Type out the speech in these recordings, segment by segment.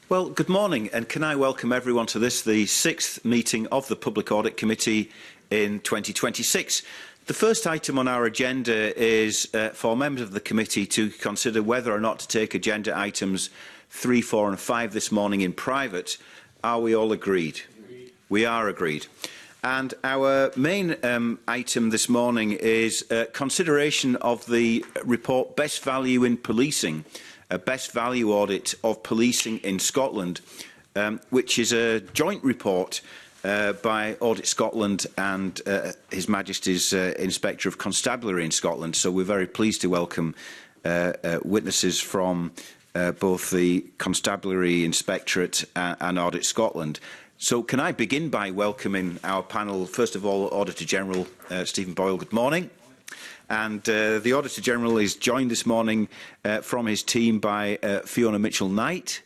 Well, good morning, and can I welcome everyone to this, the sixth meeting of the Public Audit Committee in 2026. The first item on our agenda is for members of the committee to consider whether or not to take agenda items 3, 4 and 5 this morning in private. Are we all agreed? We are agreed. And our main item this morning is consideration of the report Best Value in Policing, a best value audit of policing in Scotland, which is a joint report by Audit Scotland and His Majesty's Inspector of Constabulary in Scotland. So we're very pleased to welcome witnesses from both the Constabulary Inspectorate and Audit Scotland. So can I begin by welcoming our panel, first of all, Auditor General Stephen Boyle. Good morning. And the Auditor General is joined this morning from his team by Fiona Mitchell-Knight,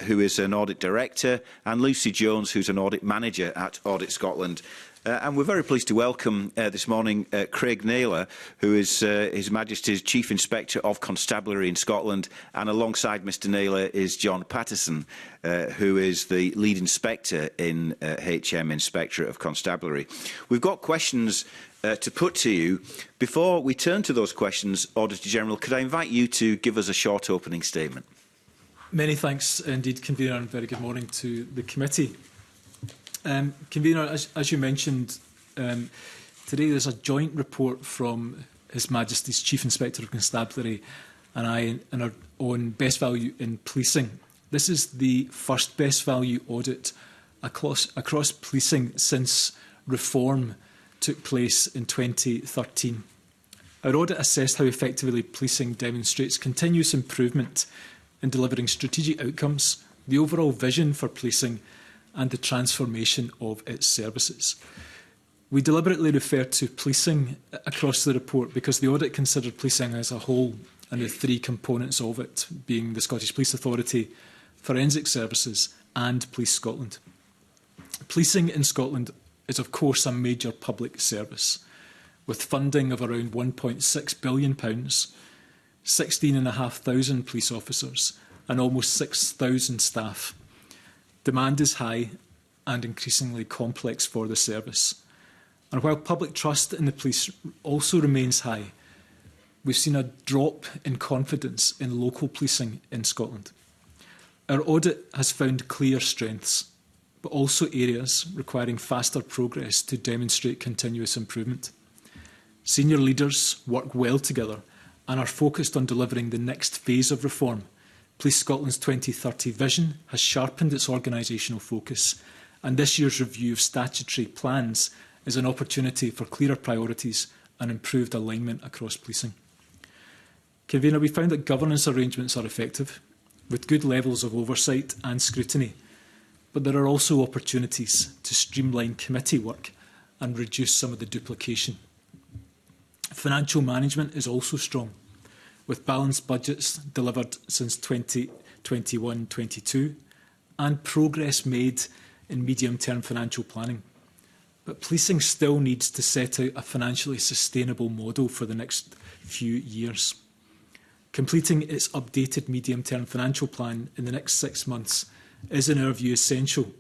who is an Audit Director, and Lucy Jones, who's an Audit Manager at Audit Scotland. And we're very pleased to welcome this morning Craig Naylor, who is His Majesty's Chief Inspector of Constabulary in Scotland, and alongside Mr Naylor is John Patterson, who is the Lead Inspector in HM Inspectorate of Constabulary. We've got questions to put to you. Before we turn to those questions, Auditor General, could I invite you to give us a short opening statement? Many thanks indeed, Convener, and very good morning to the committee. Convener, as you mentioned, today there's a joint report from His Majesty's Chief Inspector of Constabulary and I on best value in policing. This is the first best value audit across policing since reform took place in 2013. Our audit assessed how effectively policing demonstrates continuous improvement in delivering strategic outcomes, the overall vision for policing and the transformation of its services. We deliberately refer to policing across the report because the audit considered policing as a whole and the three components of it being the Scottish Police Authority, Forensic Services and Police Scotland. Policing in Scotland is of course a major public service with funding of around £1.6 billion, 16,500 police officers and almost 6,000 staff. Demand is high and increasingly complex for the service. And while public trust in the police also remains high, we've seen a drop in confidence in local policing in Scotland. Our audit has found clear strengths, but also areas requiring faster progress to demonstrate continuous improvement. Senior leaders work well together and are focused on delivering the next phase of reform. Police Scotland's 2030 vision has sharpened its organisational focus, and this year's review of statutory plans is an opportunity for clearer priorities and improved alignment across policing. Convener, we found that governance arrangements are effective, with good levels of oversight and scrutiny, but there are also opportunities to streamline committee work and reduce some of the duplication. Financial management is also strong, with balanced budgets delivered since 2021-22 and progress made in medium-term financial planning. But policing still needs to set out a financially sustainable model for the next few years. Completing its updated medium-term financial plan in the next 6 months is, in our view, essential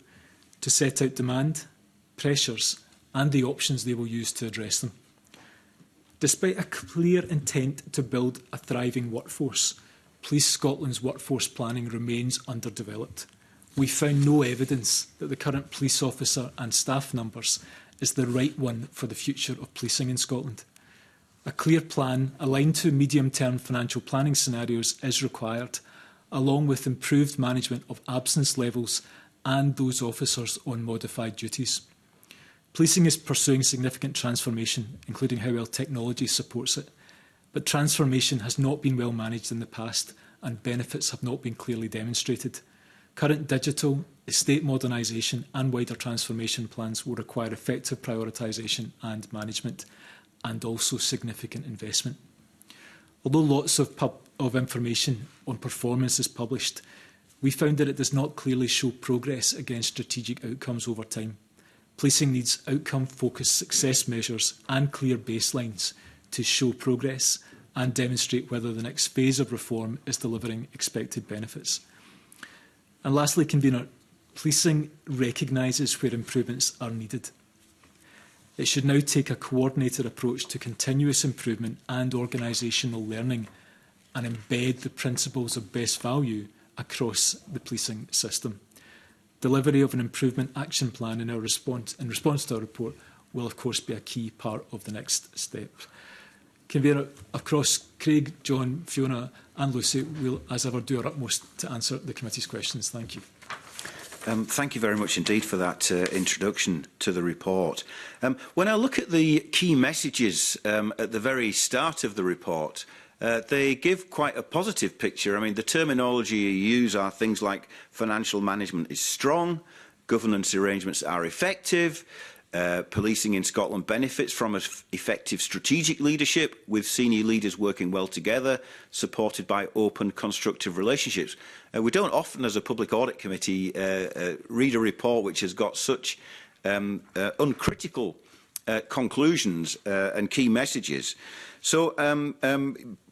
to set out demand, pressures and the options they will use to address them. Despite a clear intent to build a thriving workforce, Police Scotland's workforce planning remains underdeveloped. We found no evidence that the current police officer and staff numbers is the right one for the future of policing in Scotland. A clear plan aligned to medium-term financial planning scenarios is required, along with improved management of absence levels and those officers on modified duties. Policing is pursuing significant transformation, including how well technology supports it, but transformation has not been well managed in the past and benefits have not been clearly demonstrated. Current digital, estate modernisation and wider transformation plans will require effective prioritisation and management, and also significant investment. Although lots of information on performance is published, we found that it does not clearly show progress against strategic outcomes over time. Policing needs outcome-focused success measures and clear baselines to show progress and demonstrate whether the next phase of reform is delivering expected benefits. And lastly, Convener, policing recognises where improvements are needed. It should now take a coordinated approach to continuous improvement and organisational learning and embed the principles of best value across the policing system. Delivery of an improvement action plan in response to our report will, of course, be a key part of the next step. Convener, across Craig, John, Fiona and Lucy, we'll, as ever, do our utmost to answer the committee's questions. Thank you. Thank you very much indeed for that introduction to the report. When I look at the key messages at the very start of the report, they give quite a positive picture. I mean, the terminology you use are things like financial management is strong, governance arrangements are effective, policing in Scotland benefits from effective strategic leadership with senior leaders working well together, supported by open, constructive relationships. We don't often, as a Public Audit Committee, read a report which has got such uncritical conclusions and key messages. So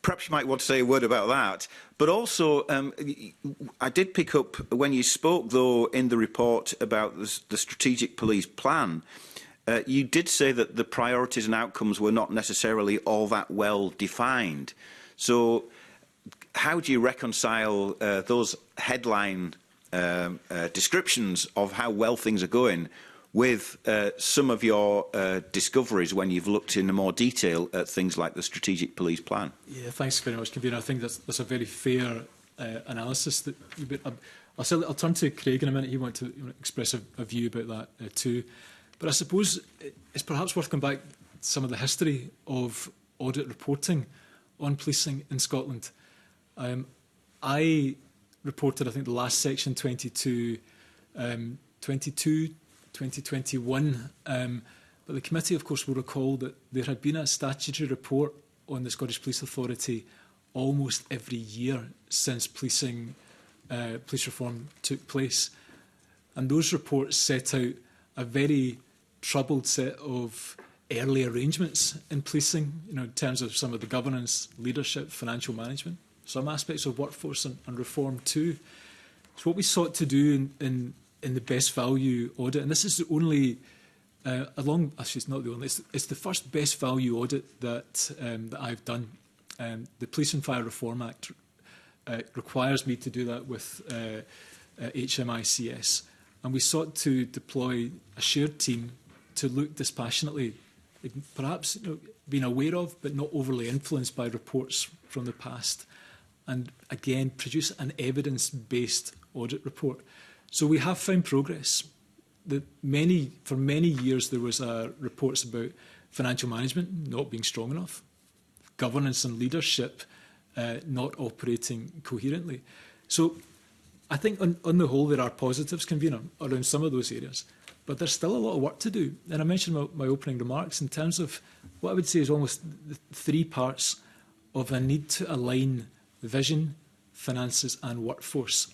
perhaps you might want to say a word about that. But also, I did pick up when you spoke, though, in the report about the strategic police plan, you did say that the priorities and outcomes were not necessarily all that well defined. So how do you reconcile those headline descriptions of how well things are going with some of your discoveries when you've looked in more detail at things like the strategic police plan? Yeah, thanks very much, Convener. I think that's a very fair analysis. That I'll turn to Craig in a minute. He wanted to express a view about that too. But I suppose it's perhaps worth going back to some of the history of audit reporting on policing in Scotland. I reported, I think, the last section 2021, but the committee, of course, will recall that there had been a statutory report on the Scottish Police Authority almost every year since police reform took place. And those reports set out a very troubled set of early arrangements in policing, in terms of some of the governance, leadership, financial management, some aspects of workforce and reform too. So what we sought to do in the best value audit, and this is the only, actually it's not the only, it's the first best value audit that I've done. The Police and Fire Reform Act requires me to do that with HMICS. And we sought to deploy a shared team to look dispassionately, perhaps being aware of, but not overly influenced by reports from the past, and again, produce an evidence-based audit report. So we have found progress. For many years there was reports about financial management not being strong enough, governance and leadership not operating coherently. So I think on the whole there are positives, Convener, around some of those areas, but there's still a lot of work to do. And I mentioned my opening remarks in terms of what I would say is almost the three parts of a need to align vision, finances and workforce,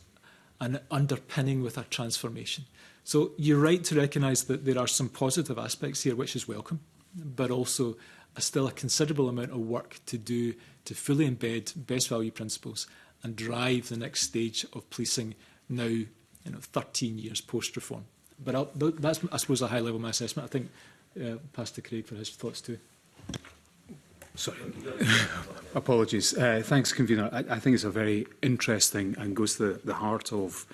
and underpinning with a transformation. So you're right to recognise that there are some positive aspects here, which is welcome, but also still a considerable amount of work to do to fully embed best value principles and drive the next stage of policing now, 13 years post-reform. But that's, I suppose, a high level of my assessment. I think pass to Craig for his thoughts too. Sorry. Apologies. Thanks, Convener. I think it's a very interesting and goes to the heart of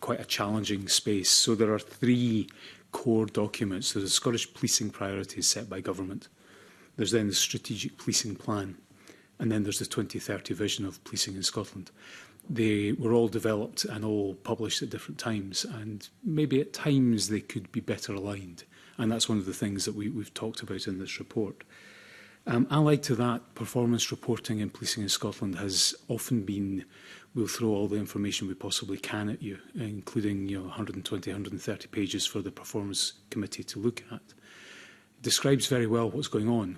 quite a challenging space. So there are three core documents. There's the Scottish policing priorities set by government. There's then the strategic policing plan. And then there's the 2030 vision of policing in Scotland. They were all developed and all published at different times, and maybe at times they could be better aligned. And that's one of the things that we've talked about in this report. Allied to that, performance reporting in policing in Scotland has often been, we'll throw all the information we possibly can at you, including 120, 130 pages for the performance committee to look at. It describes very well what's going on,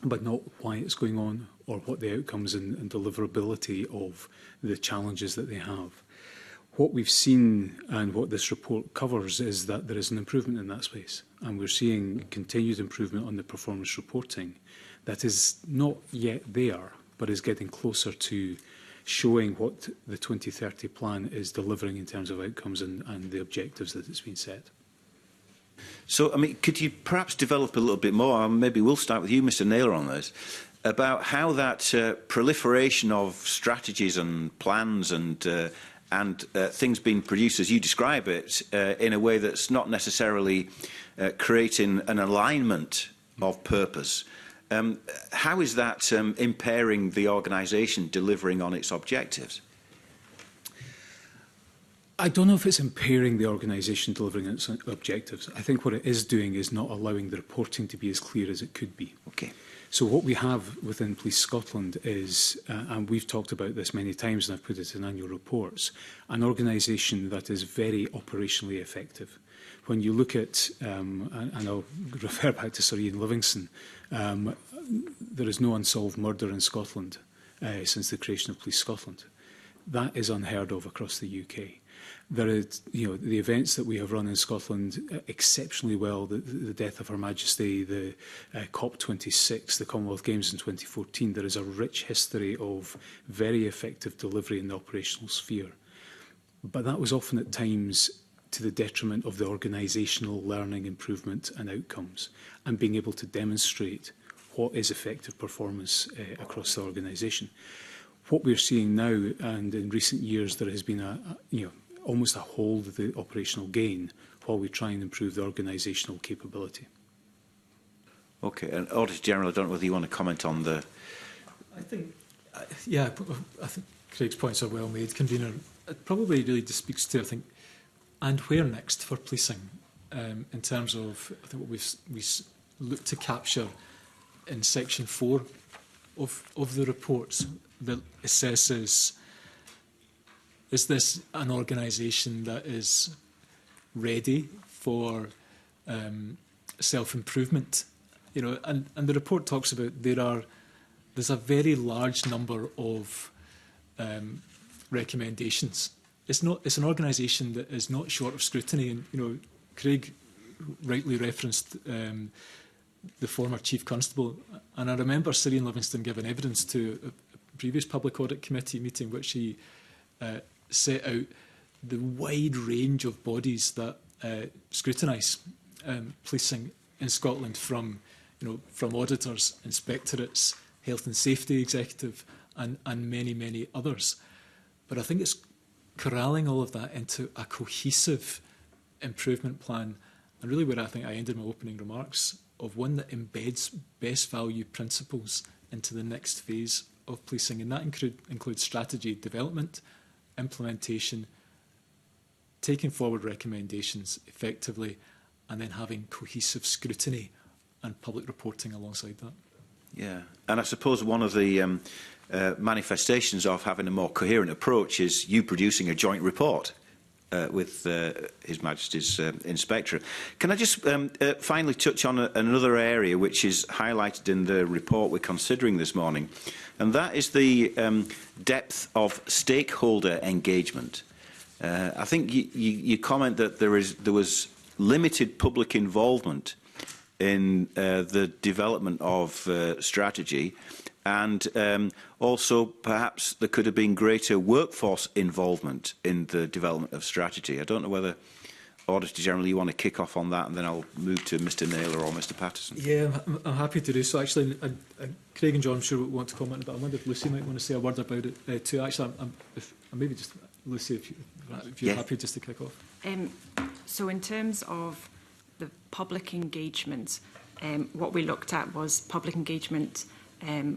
but not why it's going on or what the outcomes and deliverability of the challenges that they have. What we've seen and what this report covers is that there is an improvement in that space, and we're seeing continued improvement on the performance reporting that is not yet there, but is getting closer to showing what the 2030 plan is delivering in terms of outcomes and the objectives that it's been set. So, I mean, could you perhaps develop a little bit more, and maybe we'll start with you, Mr Naylor, on this, about how that proliferation of strategies and plans and things being produced, as you describe it, in a way that's not necessarily creating an alignment of purpose. How is that impairing the organisation delivering on its objectives? I don't know if it's impairing the organisation delivering its objectives. I think what it is doing is not allowing the reporting to be as clear as it could be. Okay. So what we have within Police Scotland is, and we've talked about this many times and I've put it in annual reports, an organisation that is very operationally effective. When you look at, and I'll refer back to Sir Ian Livingstone, there is no unsolved murder in Scotland since the creation of Police Scotland. That is unheard of across the UK. There is, the events that we have run in Scotland exceptionally well, the death of Her Majesty, the COP26, the Commonwealth Games in 2014, there is a rich history of very effective delivery in the operational sphere. But that was often at times to the detriment of the organisational learning, improvement and outcomes, and being able to demonstrate what is effective performance across the organisation. What we're seeing now, and in recent years, there has been almost a hold of the operational gain while we try and improve the organisational capability. Okay, and Auditor General, I don't know whether you want to comment on the... I think, I think Craig's points are well made, Convener. It probably really just speaks to, I think, and where next for policing, in terms of, I think, what we look to capture in Section 4 of the report that assesses, is this an organisation that is ready for self-improvement? And the report talks about there's a very large number of recommendations. It's an organisation that is not short of scrutiny, and Craig rightly referenced the former Chief Constable, and I remember Sir Ian Livingstone giving evidence to a previous Public Audit Committee meeting, which he set out the wide range of bodies that scrutinise policing in Scotland, from auditors, inspectorates, health and safety executive, and many, many others. But I think it's corralling all of that into a cohesive improvement plan, and really where I think I ended my opening remarks, of one that embeds best value principles into the next phase of policing, and that includes strategy development, implementation, taking forward recommendations effectively, and then having cohesive scrutiny and public reporting alongside that. Yeah, and I suppose one of the manifestations of having a more coherent approach is you producing a joint report with His Majesty's Inspectorate. Can I just finally touch on another area which is highlighted in the report we're considering this morning, and that is the depth of stakeholder engagement. I think you comment that there was limited public involvement in the development of strategy, and also perhaps there could have been greater workforce involvement in the development of strategy. I don't know whether, Auditor General, you want to kick off on that, and then I'll move to Mr Naylor or Mr Patterson. Yeah, I'm happy to do so. Actually, Craig and John, I'm sure, want to comment, but I wonder if Lucy might want to say a word about it too. Actually, maybe just Lucy, if you're happy just to kick off. So in terms of the public engagement, what we looked at was public engagement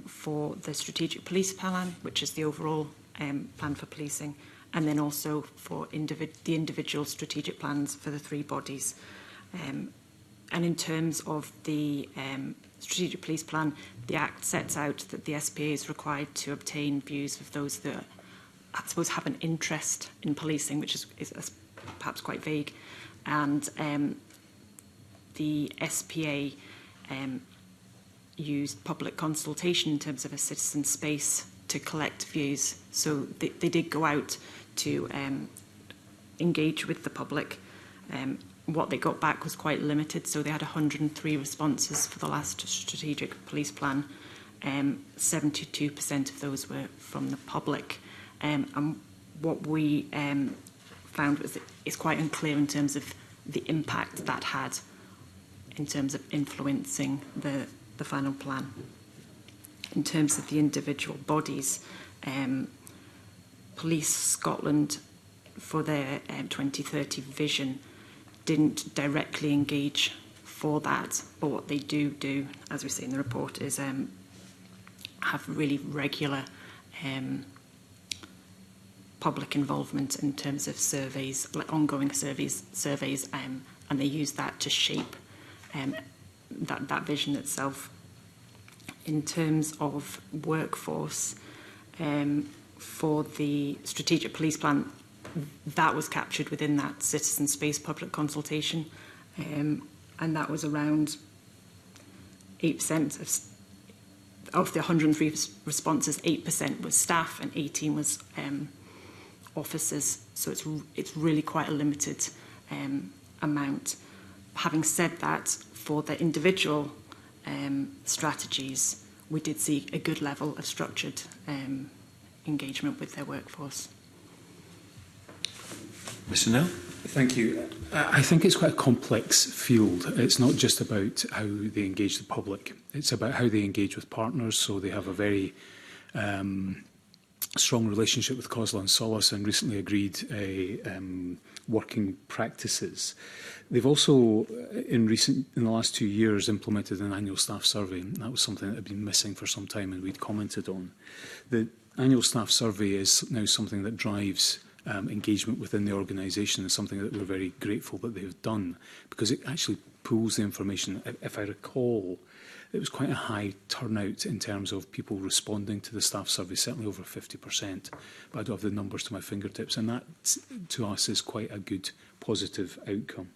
for the strategic police plan, which is the overall plan for policing, and then also for the individual strategic plans for the three bodies. And in terms of the strategic police plan, the Act sets out that the SPA is required to obtain views of those that, I suppose, have an interest in policing, which is perhaps quite vague. And the SPA used public consultation in terms of a citizen space to collect views. So they did go out to engage with the public. What they got back was quite limited, so they had 103 responses for the last strategic police plan. 72% of those were from the public, And what we found was that it's quite unclear in terms of the impact that had in terms of influencing the final plan. In terms of the individual bodies, Police Scotland, for their 2030 vision, didn't directly engage for that, but what they do, as we say in the report, is have really regular public involvement in terms of surveys, like ongoing surveys, and they use that to shape that vision itself. In terms of workforce, for the strategic police plan, that was captured within that citizen space public consultation, and that was around 8% of the 103 responses. 8% was staff and 18 was officers. So it's really quite a limited amount. Having said that, for the individual strategies, we did see a good level of structured engagement with their workforce. Mr. Nell? Thank you. I think it's quite a complex field. It's not just about how they engage the public. It's about how they engage with partners. So they have a very strong relationship with COSLA and Solace and recently agreed working practices. They've also, in the last 2 years, implemented an annual staff survey. And that was something that had been missing for some time and we'd commented on. The annual staff survey is now something that drives engagement within the organisation, and something that we're very grateful that they've done, because it actually pulls the information. If I recall, it was quite a high turnout in terms of people responding to the staff survey, certainly over 50%, but I don't have the numbers to my fingertips, and that to us is quite a good positive outcome.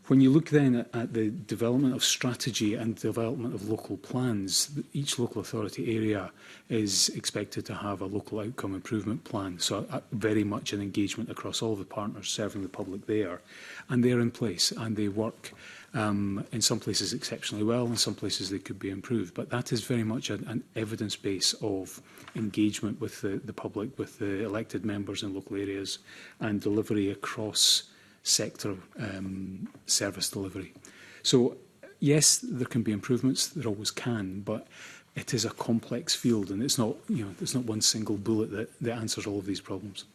When you look then at the development of strategy and development of local plans, each local authority area is expected to have a local outcome improvement plan. So very much an engagement across all the partners serving the public there. And they're in place and they work in some places exceptionally well, in some places they could be improved. But that is very much an evidence base of engagement with the public, with the elected members in local areas, and delivery across sector service delivery. So yes, there can be improvements, there always can, but it is a complex field, and it's not, there's not one single bullet that answers all of these problems.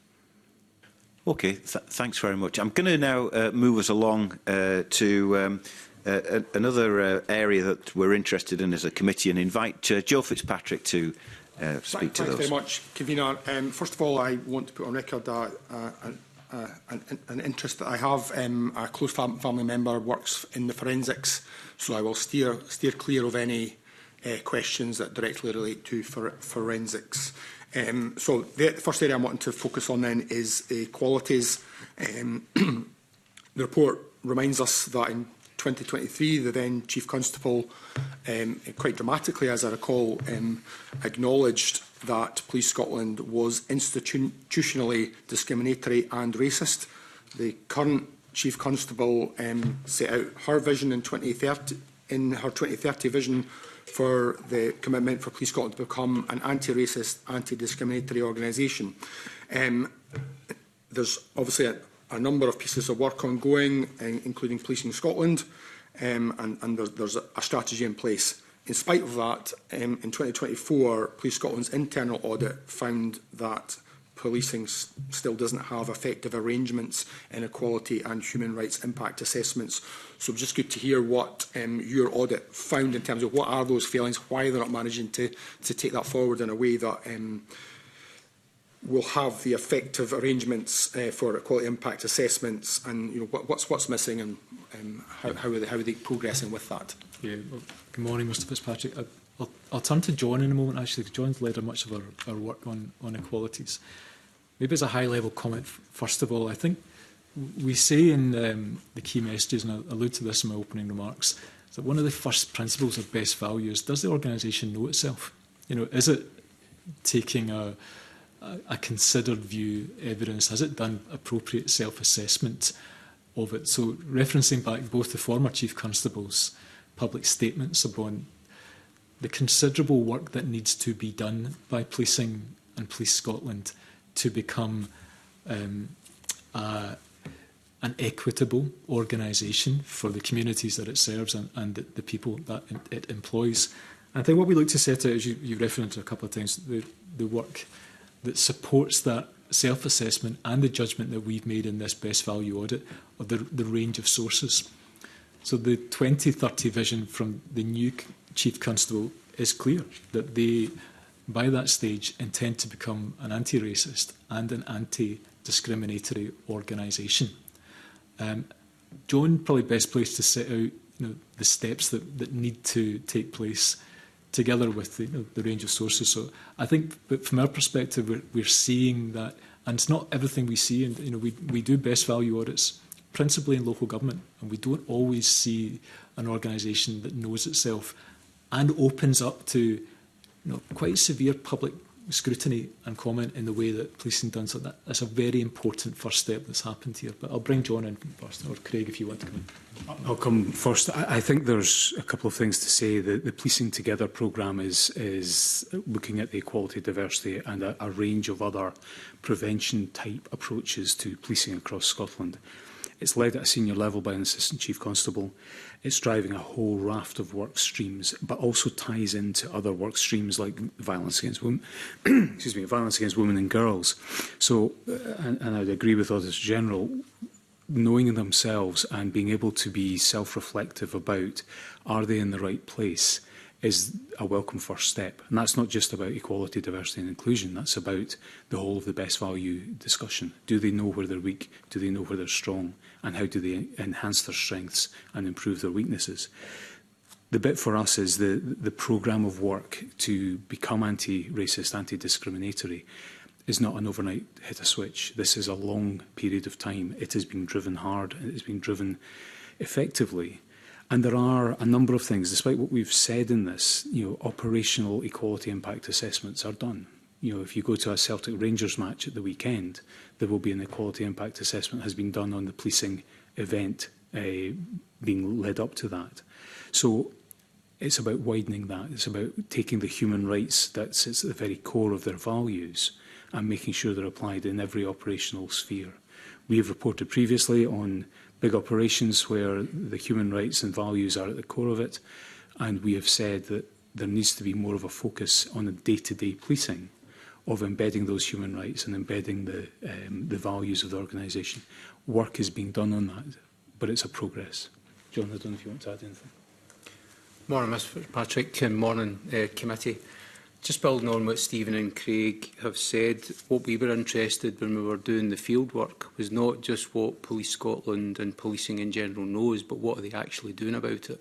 Okay, thanks very much. I'm going to now move us along to another area that we're interested in as a committee, and invite Joe Fitzpatrick to speak to those. Thanks very much, Convener. First of all, I want to put on record an interest that I have. A close family member works in the forensics, so I will steer clear of any questions that directly relate to forensics. So the first area I want to focus on then is qualities. The report reminds us that in 2023, the then Chief Constable, quite dramatically, as I recall, acknowledged that Police Scotland was institutionally discriminatory and racist. The current Chief Constable set out her vision in 2030, in her 2030 vision, for the commitment for Police Scotland to become an anti-racist, anti-discriminatory organisation. There's obviously a number of pieces of work ongoing, including Policing Scotland, and there's a strategy in place. In spite of that, in 2024, Police Scotland's internal audit found that policing still doesn't have effective arrangements, inequality and human rights impact assessments. So just good to hear what your audit found in terms of what are those failings, why they're not managing to take that forward in a way that will have the effective arrangements for equality impact assessments, and what's missing, and how are they progressing with that? Yeah, well, good morning, Mr Fitzpatrick. I'll turn to John in a moment, actually, because John's led much of our work on equalities. Maybe as a high-level comment, first of all, I think we say in the key messages, and I allude to this in my opening remarks, that one of the first principles of best value is, does the organisation know itself? Is it taking a considered view, evidence? Has it done appropriate self-assessment of it? So referencing back both the former Chief Constable's public statements upon the considerable work that needs to be done by policing and Police Scotland to become an equitable organisation for the communities that it serves and the people that it employs. I think what we look to set out, as you referenced a couple of times, the work that supports that self-assessment and the judgment that we've made in this best value audit of the range of sources. So the 2030 vision from the new Chief Constable is clear that they, by that stage, intend to become an anti-racist and an anti-discriminatory organisation. Joan, probably best placed to set out the steps that need to take place together with the range of sources. So I think, but from our perspective, we're seeing that, and it's not everything we see. And we do best value audits principally in local government, and we don't always see an organisation that knows itself and opens up to quite severe public scrutiny and comment in the way that policing does. So that's a very important first step that's happened here. But I'll bring John in first, or Craig if you want to come in. I'll come first. I think there's a couple of things to say. The Policing Together programme is looking at the equality, diversity and a range of other prevention-type approaches to policing across Scotland. It's led at a senior level by an Assistant Chief Constable. It's driving a whole raft of work streams, but also ties into other work streams like violence against women, violence against women and girls. So, and I'd agree with Auditors General, knowing themselves and being able to be self-reflective about are they in the right place is a welcome first step. And that's not just about equality, diversity and inclusion. That's about the whole of the best value discussion. Do they know where they're weak? Do they know where they're strong? And how do they enhance their strengths and improve their weaknesses? The bit for us is the programme of work to become anti-racist, anti-discriminatory is not an overnight hit a switch. This is a long period of time. It has been driven hard and it has been driven effectively. And there are a number of things, despite what we've said in this, operational equality impact assessments are done. If you go to a Celtic Rangers match at the weekend, there will be an equality impact assessment has been done on the policing event being led up to that. So it's about widening that. It's about taking the human rights that sits at the very core of their values and making sure they're applied in every operational sphere. We have reported previously on big operations where the human rights and values are at the core of it, and we have said that there needs to be more of a focus on the day-to-day policing of embedding those human rights and embedding the values of the organisation. Work is being done on that, but it's a progress. John, I don't know if you want to add anything. Morning, Mr Patrick, and morning, committee. Just building on what Stephen and Craig have said, what we were interested when we were doing the field work was not just what Police Scotland and policing in general knows, but what are they actually doing about it.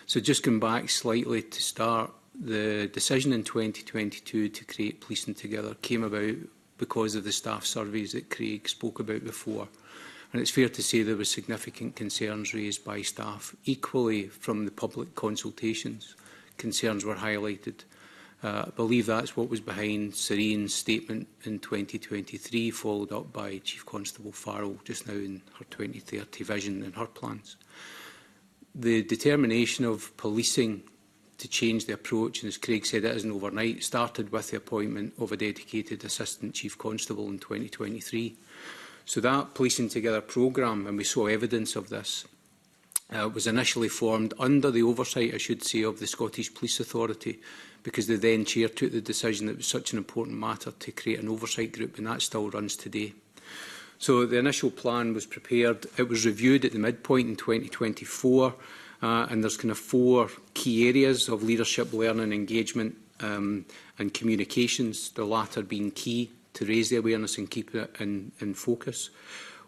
So just going back slightly to start, the decision in 2022 to create Policing Together came about because of the staff surveys that Craig spoke about before. And it's fair to say there were significant concerns raised by staff. Equally, from the public consultations, concerns were highlighted. I believe that's what was behind Serene's statement in 2023, followed up by Chief Constable Farrell just now in her 2030 vision and her plans. The determination of policing to change the approach, and as Craig said, it isn't overnight, started with the appointment of a dedicated Assistant Chief Constable in 2023. So that Policing Together programme, and we saw evidence of this, was initially formed under the oversight, I should say, of the Scottish Police Authority, because the then chair took the decision that it was such an important matter to create an oversight group, and that still runs today. So the initial plan was prepared. It was reviewed at the midpoint in 2024, and there's kind of 4 key areas of leadership, learning, engagement and communications, the latter being key to raise the awareness and keep it in focus.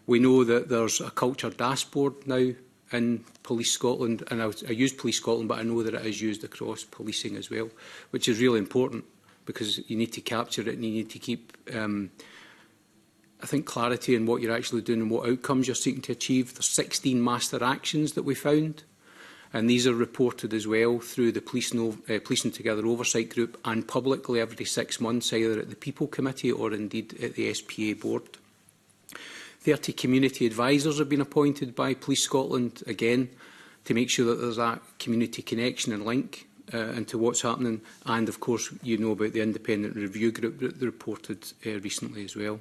We know that there's a culture dashboard now in Police Scotland, and I use Police Scotland, but I know that it is used across policing as well, which is really important because you need to capture it and you need to keep, I think, clarity in what you're actually doing and what outcomes you're seeking to achieve. There's 16 master actions that we found, and these are reported as well through the Policing Together Oversight Group and publicly every 6 months, either at the People Committee or indeed at the SPA Board. 30 community advisors have been appointed by Police Scotland, again, to make sure that there's that community connection and link into what's happening. And, of course, you know about the independent review group that reported recently as well.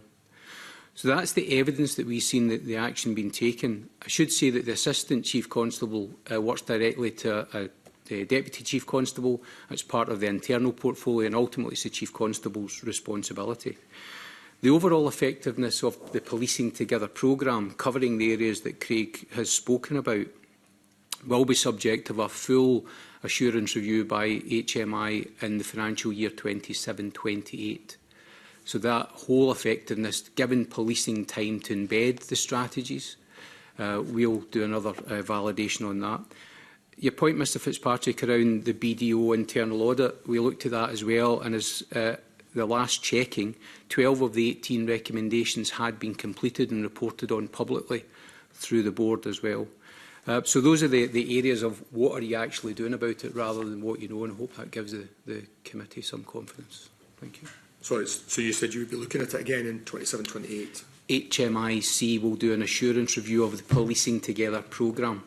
So that's the evidence that we've seen that the action being taken. I should say that the Assistant Chief Constable works directly to the Deputy Chief Constable. It's part of the internal portfolio, and ultimately it's the Chief Constable's responsibility. The overall effectiveness of the Policing Together programme, covering the areas that Craig has spoken about, will be subject to a full assurance review by HMI in the financial year 27-28. So that whole effectiveness, given policing time to embed the strategies, we'll do another validation on that. Your point, Mr Fitzpatrick, around the BDO internal audit, we looked at that as well, and as the last checking, 12 of the 18 recommendations had been completed and reported on publicly through the board as well. So those are the areas of what are you actually doing about it rather than what you know, and I hope that gives the committee some confidence. Thank you. Sorry, so you said you would be looking at it again in 27-28? HMIC will do an assurance review of the Policing Together programme.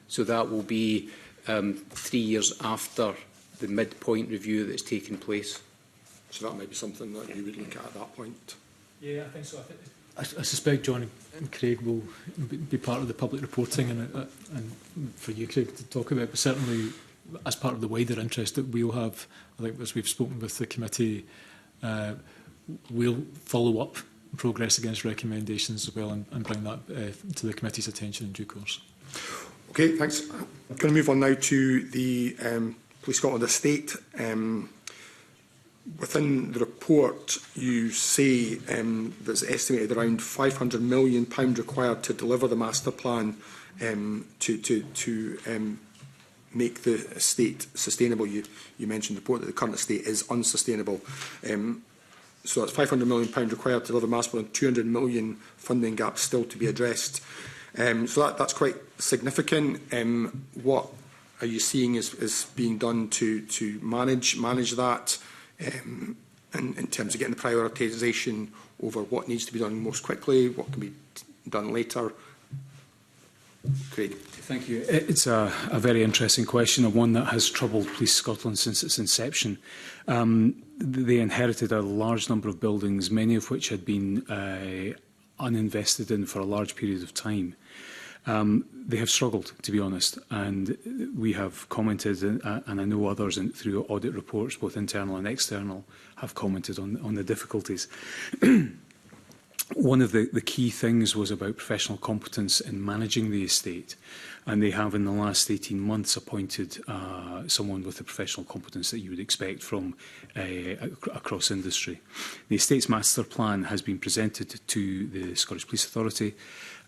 So that will be 3 years after the midpoint review that's taken place. So that might be something that you would look at that point? Yeah, I think so. I suspect John and Craig will be part of the public reporting and for you, Craig, to talk about, but certainly as part of the wider interest that we'll have, I think as we've spoken with the committee, we'll follow up progress against recommendations as well and bring that to the committee's attention in due course. Okay, thanks. I'm going to move on now to the Police Scotland estate. Within the report, you say there's estimated around £500 million required to deliver the master plan to make the estate sustainable. You mentioned in the report that the current estate is unsustainable. So that's £500 million required to deliver the master plan, £200 million funding gap still to be addressed. So that's quite significant. What are you seeing is being done to manage that? In terms of getting the prioritisation over what needs to be done most quickly, what can be done later? Craig. Thank you. It's a very interesting question, and one that has troubled Police Scotland since its inception. They inherited a large number of buildings, many of which had been uninvested in for a large period of time. They have struggled, to be honest, and we have commented, and I know others through audit reports, both internal and external, have commented on the difficulties. One of the key things was about professional competence in managing the estate, and they have in the last 18 months appointed someone with the professional competence that you would expect from across industry. The estate's master plan has been presented to the Scottish Police Authority.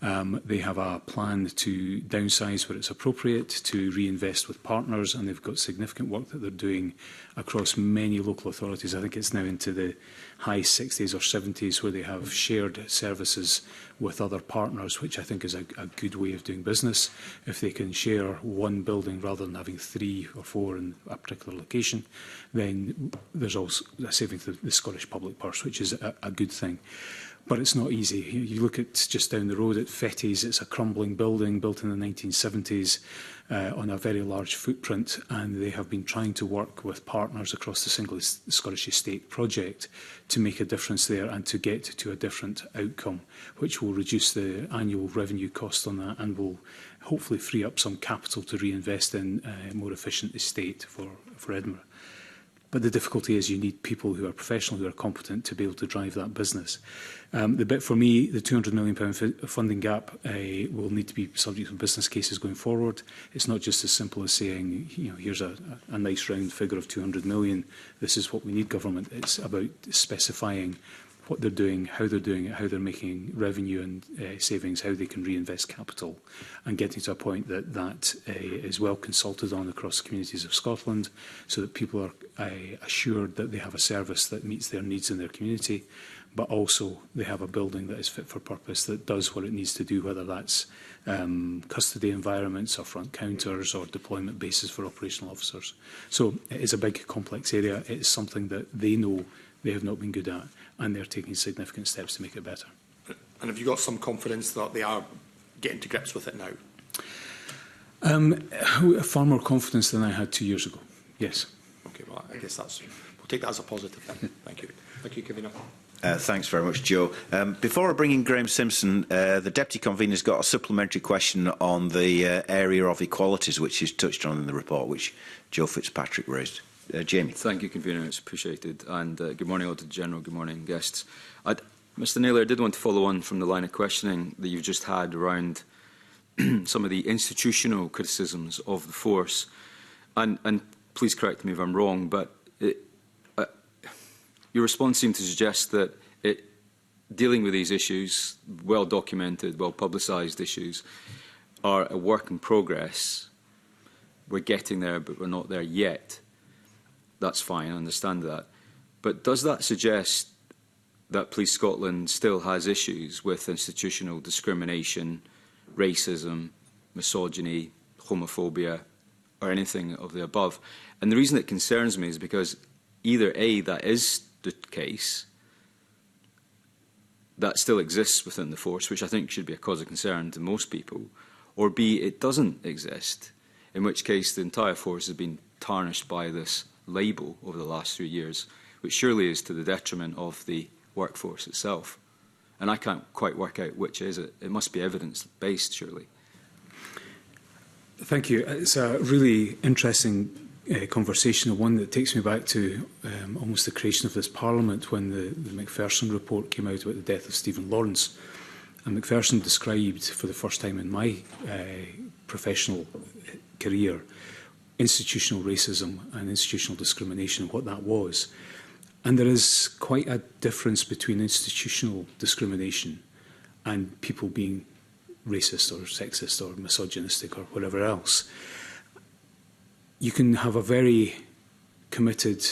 They have a plan to downsize where it's appropriate, to reinvest with partners, and they've got significant work that they're doing across many local authorities. I think it's now into the high 60s or 70s where they have shared services with other partners, which I think is a good way of doing business. If they can share one building rather than having 3 or 4 in a particular location, then there's also a saving to the Scottish public purse, which is a good thing. But it's not easy. You look at just down the road at Fetties, it's a crumbling building built in the 1970s on a very large footprint, and they have been trying to work with partners across the Single Scottish Estate project to make a difference there and to get to a different outcome, which will reduce the annual revenue cost on that and will hopefully free up some capital to reinvest in a more efficient estate for Edinburgh. But the difficulty is you need people who are professional, who are competent to be able to drive that business. The bit for me, the £200 million funding gap will need to be subject to business cases going forward. It's not just as simple as saying, here's a nice round figure of 200 million. This is what we need government. It's about specifying what they're doing, how they're making revenue and savings, how they can reinvest capital, and getting to a point that is well consulted on across communities of Scotland, so that people are assured that they have a service that meets their needs in their community, but also they have a building that is fit for purpose, that does what it needs to do, whether that's custody environments or front counters or deployment bases for operational officers. So it is a big, complex area. It is something that they know they have not been good at, and they're taking significant steps to make it better. And have you got some confidence that they are getting to grips with it now? Far more confidence than I had 2 years ago. Yes. Okay, well, I guess we'll take that as a positive then. Thank you. Thank you, Convener. Thanks very much, Joe. Before I bring in Graham Simpson, the Deputy Convener's got a supplementary question on the area of equalities, which is touched on in the report, which Joe Fitzpatrick raised. Jamie. Thank you, Convener. It's appreciated. And good morning, Auditor General. Good morning, guests. Mr Naylor, I did want to follow on from the line of questioning that you've just had around some of the institutional criticisms of the force. And please correct me if I'm wrong, but your response seemed to suggest that dealing with these issues, well-documented, well-publicised issues, are a work in progress. We're getting there, but we're not there yet. That's fine, I understand that. But does that suggest that Police Scotland still has issues with institutional discrimination, racism, misogyny, homophobia, or anything of the above? And the reason it concerns me is because either A, that is the case, that still exists within the force, which I think should be a cause of concern to most people, or B, it doesn't exist, in which case the entire force has been tarnished by this label over the last 3 years, which surely is to the detriment of the workforce itself. And I can't quite work out which is it. It must be evidence-based, surely. Thank you. It's a really interesting conversation, and one that takes me back to almost the creation of this Parliament when the Macpherson report came out about the death of Stephen Lawrence. And Macpherson described, for the first time in my professional career, institutional racism and institutional discrimination, what that was. And there is quite a difference between institutional discrimination and people being racist or sexist or misogynistic or whatever else. You can have a very committed,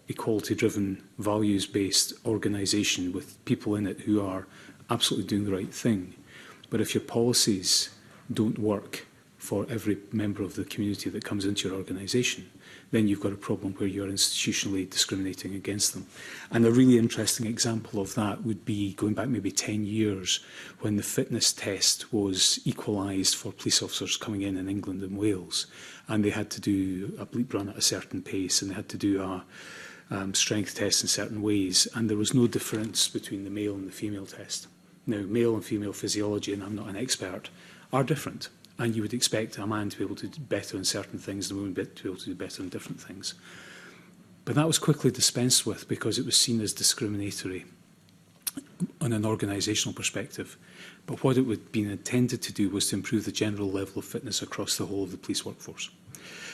equality-driven, values-based organisation with people in it who are absolutely doing the right thing. But if your policies don't work for every member of the community that comes into your organisation, then you've got a problem where you're institutionally discriminating against them. And a really interesting example of that would be going back maybe 10 years when the fitness test was equalised for police officers coming in England and Wales. And they had to do a bleep run at a certain pace, and they had to do a strength test in certain ways. And there was no difference between the male and the female test. Now, male and female physiology, and I'm not an expert, are different. And you would expect a man to be able to do better in certain things and a woman to be able to do better in different things. But that was quickly dispensed with because it was seen as discriminatory on an organisational perspective. But what it would be intended to do was to improve the general level of fitness across the whole of the police workforce.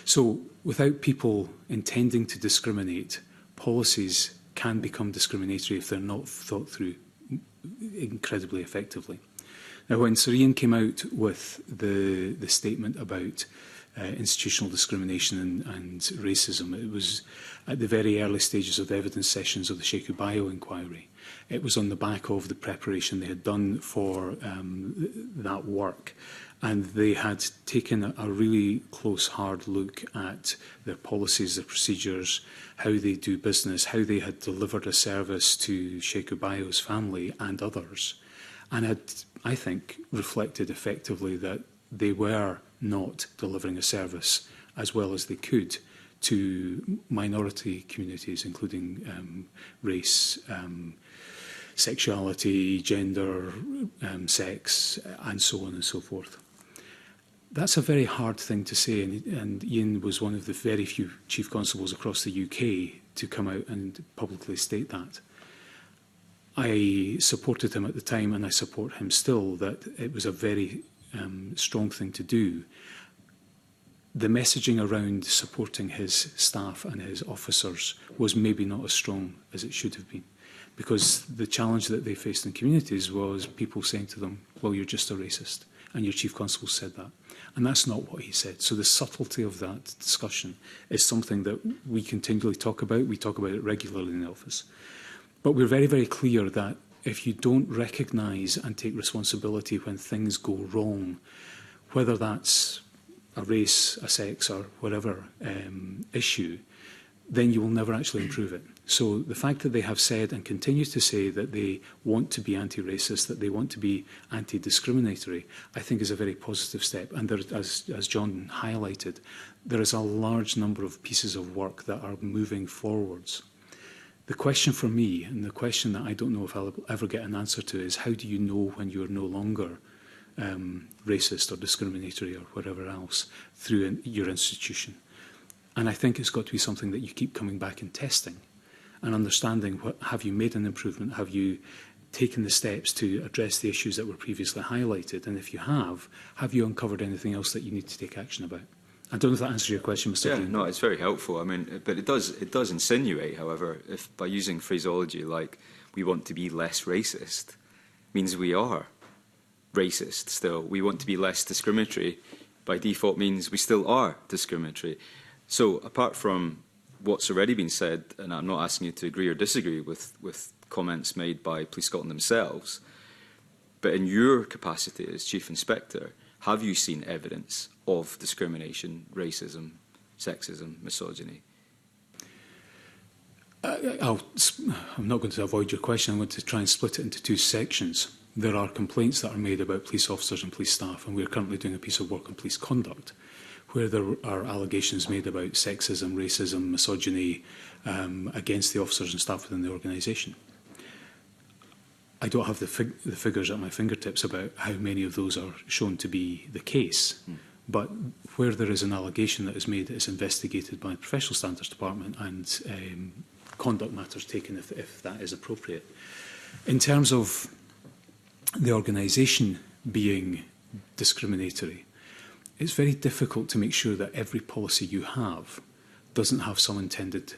So without people intending to discriminate, policies can become discriminatory if they're not thought through incredibly effectively. Now, when Sir Ian came out with the statement about institutional discrimination and racism, it was at the very early stages of the evidence sessions of the Sheikh Bio inquiry. It was on the back of the preparation they had done for that work. And they had taken a really close, hard look at their policies, their procedures, how they do business, how they had delivered a service to Sheikh Bio's family and others, and had, I think, reflected effectively that they were not delivering a service as well as they could to minority communities, including race, sexuality, gender, sex, and so on and so forth. That's a very hard thing to say, and Ian was one of the very few chief constables across the UK to come out and publicly state that. I supported him at the time, and I support him still, that it was a very strong thing to do. The messaging around supporting his staff and his officers was maybe not as strong as it should have been, because the challenge that they faced in communities was people saying to them, well, you're just a racist, and your chief constable said that. And that's not what he said. So the subtlety of that discussion is something that we continually talk about. We talk about it regularly in the office. But we're very, very clear that if you don't recognise and take responsibility when things go wrong, whether that's a race, a sex or whatever issue, then you will never actually improve it. So the fact that they have said and continue to say that they want to be anti-racist, that they want to be anti-discriminatory, I think is a very positive step. And there, as John highlighted, there is a large number of pieces of work that are moving forwards. The question for me, and the question that I don't know if I'll ever get an answer to, is how do you know when you're no longer racist or discriminatory or whatever else through your institution? And I think it's got to be something that you keep coming back and testing and understanding, have you made an improvement? Have you taken the steps to address the issues that were previously highlighted? And if you have you uncovered anything else that you need to take action about? I don't know if that answers your question, Mr. Green. No, it's very helpful. I mean, but it does insinuate, however, if by using phraseology like we want to be less racist, means we are racist still. We want to be less discriminatory, by default means we still are discriminatory. So apart from what's already been said, and I'm not asking you to agree or disagree with comments made by Police Scotland themselves, but in your capacity as Chief Inspector, have you seen evidence of discrimination, racism, sexism, misogyny? I'm not going to avoid your question. I'm going to try and split it into two sections. There are complaints that are made about police officers and police staff, and we're currently doing a piece of work on police conduct, where there are allegations made about sexism, racism, misogyny against the officers and staff within the organisation. I don't have the figures at my fingertips about how many of those are shown to be the case, but where there is an allegation that is made, it is investigated by the Professional Standards Department and conduct matters taken if that is appropriate. In terms of the organisation being discriminatory, it's very difficult to make sure that every policy you have doesn't have some unintended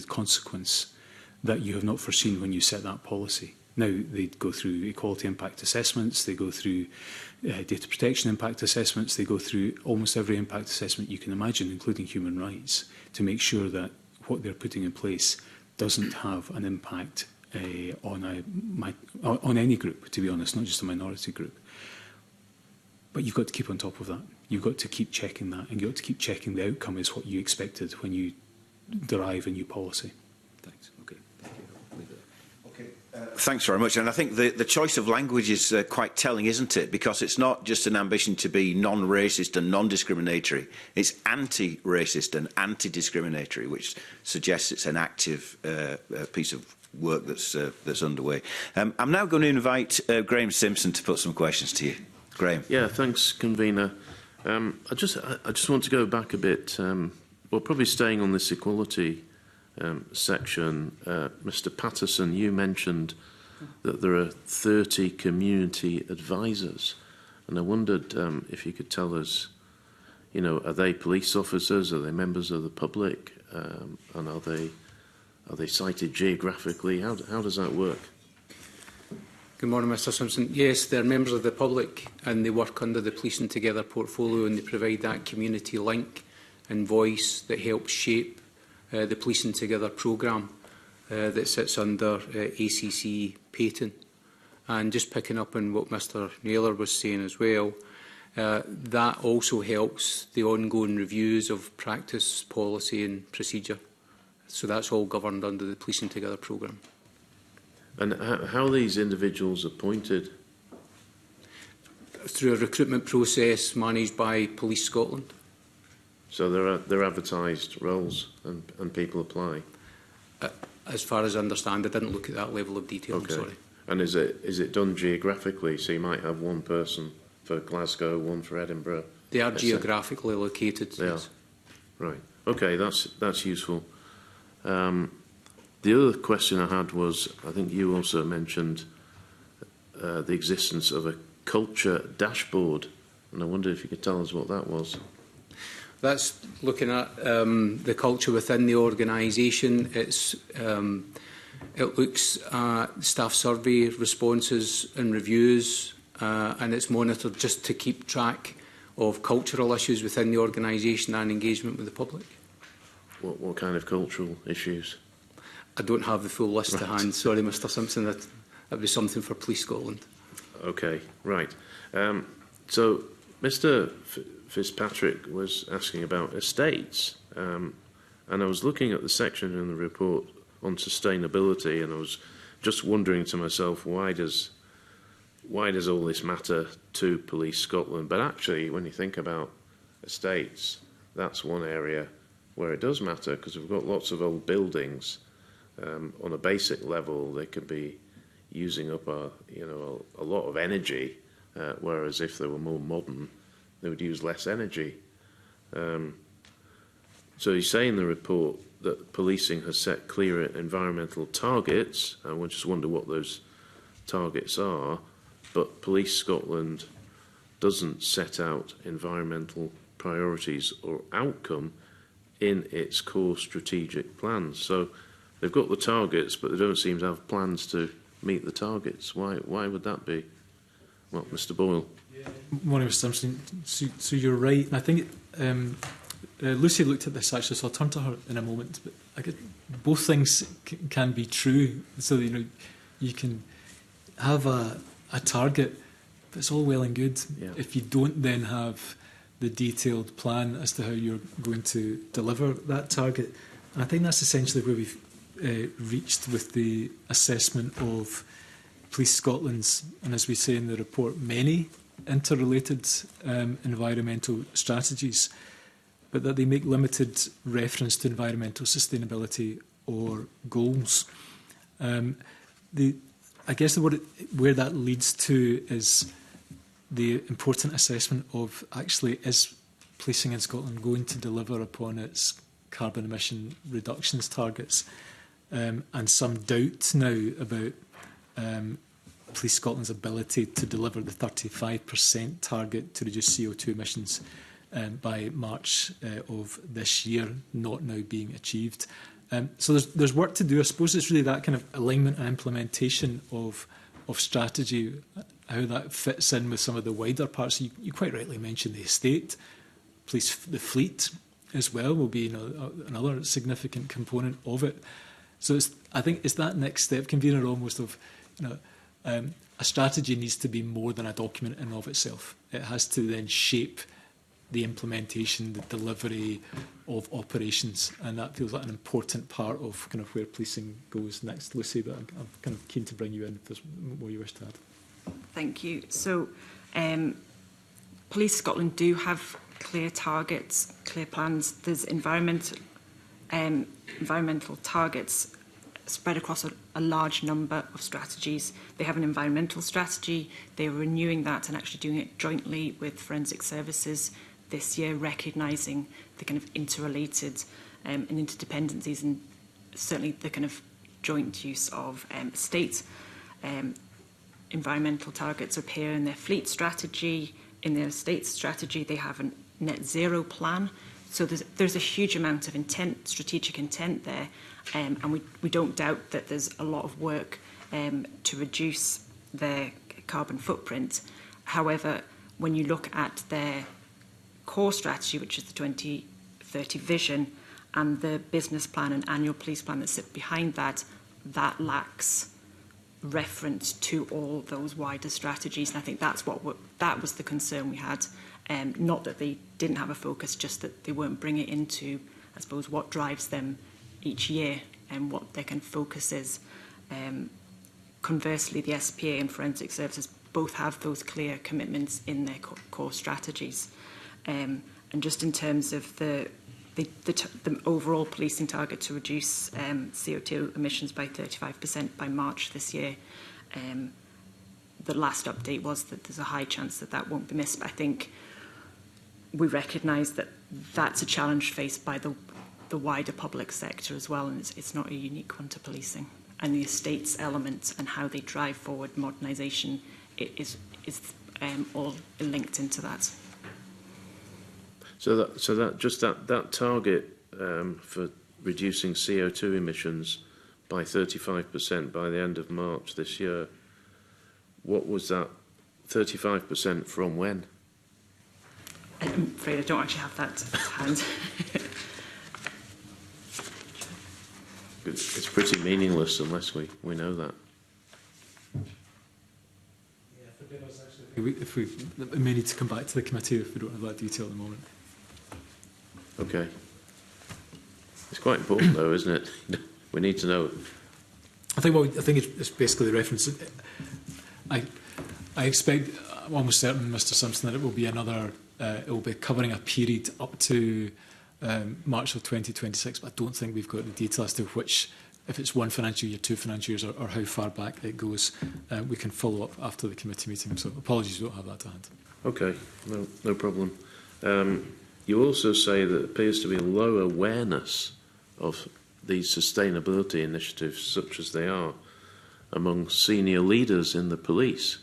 consequence that you have not foreseen when you set that policy. Now, they go through equality impact assessments, they go through data protection impact assessments, they go through almost every impact assessment you can imagine, including human rights, to make sure that what they're putting in place doesn't have an impact on any group, to be honest, not just a minority group. But you've got to keep on top of that. You've got to keep checking that, and you've got to keep checking the outcome is what you expected when you derive a new policy. Thanks. Okay. Thank you. I'll leave it there. Okay. Thanks very much. And I think the choice of language is quite telling, isn't it? Because it's not just an ambition to be non-racist and non-discriminatory. It's anti-racist and anti-discriminatory, which suggests it's an active piece of work that's underway. I'm now going to invite Graham Simpson to put some questions to you. Graham. Yeah, thanks, convener. I just want to go back a bit. Well, probably staying on this equality section. Mr. Patterson, you mentioned that there are 30 community advisors, and I wondered if you could tell us, you know, are they police officers? Are they members of the public? And are they cited geographically? How does that work? Good morning, Mr Simpson. Yes, they're members of the public and they work under the Policing Together portfolio, and they provide that community link and voice that helps shape the Policing Together programme that sits under ACC Payton. And just picking up on what Mr Naylor was saying as well, that also helps the ongoing reviews of practice, policy and procedure. So that's all governed under the Policing Together programme. And how are these individuals appointed? Through a recruitment process managed by Police Scotland. So they're advertised roles and people apply? As far as I understand, I didn't look at that level of detail, okay. I'm sorry. And is it done geographically? So you might have one person for Glasgow, one for Edinburgh? They are geographically located. They yes. are. Right. Okay, that's useful. The other question I had was, I think you also mentioned the existence of a culture dashboard, and I wondered if you could tell us what that was. That's looking at the culture within the organisation. It looks at staff survey responses and reviews, and it's monitored just to keep track of cultural issues within the organisation and engagement with the public. What kind of cultural issues? I don't have the full list to hand. Sorry, Mr Simpson. That would be something for Police Scotland. Okay, right. So, Mr Fitzpatrick was asking about estates. And I was looking at the section in the report on sustainability, and I was just wondering to myself, why does all this matter to Police Scotland? But actually, when you think about estates, that's one area where it does matter, because we've got lots of old buildings. On a basic level, they could be using up a lot of energy, whereas if they were more modern, they would use less energy. So you say in the report that policing has set clear environmental targets, and we just wonder what those targets are, but Police Scotland doesn't set out environmental priorities or outcome in its core strategic plans. So they've got the targets, but they don't seem to have plans to meet the targets. Why would that be? Well, Mr. Boyle. Morning, Mr. Simpson. So you're right. And I think Lucy looked at this actually, so I'll turn to her in a moment. But I guess both things can be true. So you can have a target, but it's all well and good if you don't then have the detailed plan as to how you're going to deliver that target. And I think that's essentially where we've reached with the assessment of Police Scotland's, and as we say in the report, many interrelated environmental strategies, but that they make limited reference to environmental sustainability or goals. I guess where that leads to is the important assessment of actually, is policing in Scotland going to deliver upon its carbon emission reductions targets? And some doubt now about Police Scotland's ability to deliver the 35% target to reduce CO2 emissions by March of this year, not now being achieved. So there's work to do. I suppose it's really that kind of alignment and implementation of strategy, how that fits in with some of the wider parts. You quite rightly mentioned the estate, the fleet as well will be another significant component of it. So I think it's that next step, convener, almost of a strategy needs to be more than a document in and of itself. It has to then shape the implementation, the delivery of operations, and that feels like an important part of kind of where policing goes next. Lucy, but I'm kind of keen to bring you in if there's more you wish to add. Thank you. So, Police Scotland do have clear targets, clear plans. There's environmental targets spread across a large number of strategies. They have an environmental strategy. They're renewing that and actually doing it jointly with forensic services this year, recognising the kind of interrelated and interdependencies, and certainly the kind of joint use of state environmental targets appear in their fleet strategy, in their estate strategy. They have a net zero plan. So there's a huge amount of intent, strategic intent there, and we don't doubt that there's a lot of work to reduce their carbon footprint. However, when you look at their core strategy, which is the 2030 vision, and the business plan and annual police plan that sit behind that, that lacks reference to all those wider strategies. And I think that was the concern we had. Not that they didn't have a focus, just that they weren't bringing it into, I suppose, what drives them each year and what their kind of focus is. Conversely, the SPA and forensic services both have those clear commitments in their core strategies. And just in terms of the overall policing target to reduce CO2 emissions by 35% by March this year, the last update was that there's a high chance that that won't be missed. But I think we recognise that that's a challenge faced by the wider public sector as well, and it's not a unique one to policing. And the estates element and how they drive forward modernisation is all linked into that. So that target for reducing CO2 emissions by 35% by the end of March this year, what was that 35% from when? I'm afraid I don't actually have that at hand. It's pretty meaningless unless we know that. If we may need to come back to the committee if we don't have that detail at the moment. Okay. It's quite important, though, isn't it? We need to know. I think it's basically the reference. I expect, I'm almost certain, Mr Simpson, that it will be another. It will be covering a period up to March of 2026. But I don't think we've got the detail as to which, if it's one financial year, 2 financial years, or how far back it goes. We can follow up after the committee meeting. So apologies, we don't have that to hand. Okay, no problem. You also say that there appears to be a low awareness of these sustainability initiatives, such as they are, among senior leaders in the police.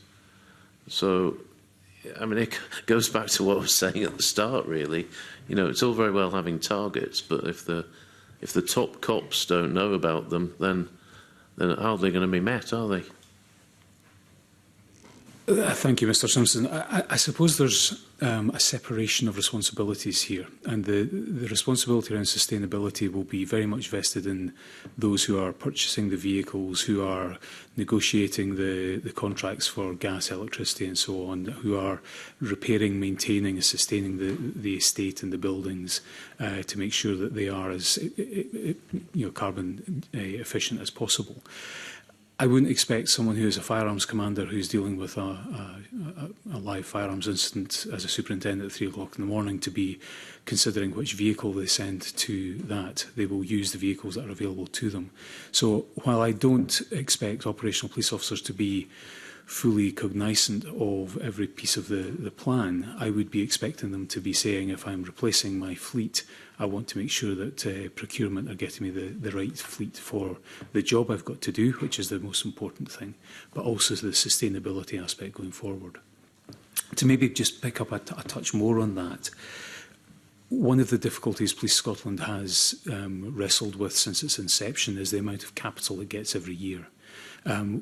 So, I mean, it goes back to what I was saying at the start, really. You know, it's all very well having targets, but if the top cops don't know about them, then how are they going to be met, are they? Thank you, Mr Simpson. I suppose there's a separation of responsibilities here, and the responsibility around sustainability will be very much vested in those who are purchasing the vehicles, who are negotiating the contracts for gas, electricity and so on, who are repairing, maintaining and sustaining the estate and the buildings to make sure that they are as carbon efficient as possible. I wouldn't expect someone who is a firearms commander who's dealing with a live firearms incident as a superintendent at 3 o'clock in the morning to be considering which vehicle they send to that. They will use the vehicles that are available to them. So while I don't expect operational police officers to be fully cognizant of every piece of the plan, I would be expecting them to be saying, if I'm replacing my fleet, I want to make sure that procurement are getting me the right fleet for the job I've got to do, which is the most important thing, but also the sustainability aspect going forward. To maybe just pick up a touch more on that, one of the difficulties Police Scotland has wrestled with since its inception is the amount of capital it gets every year.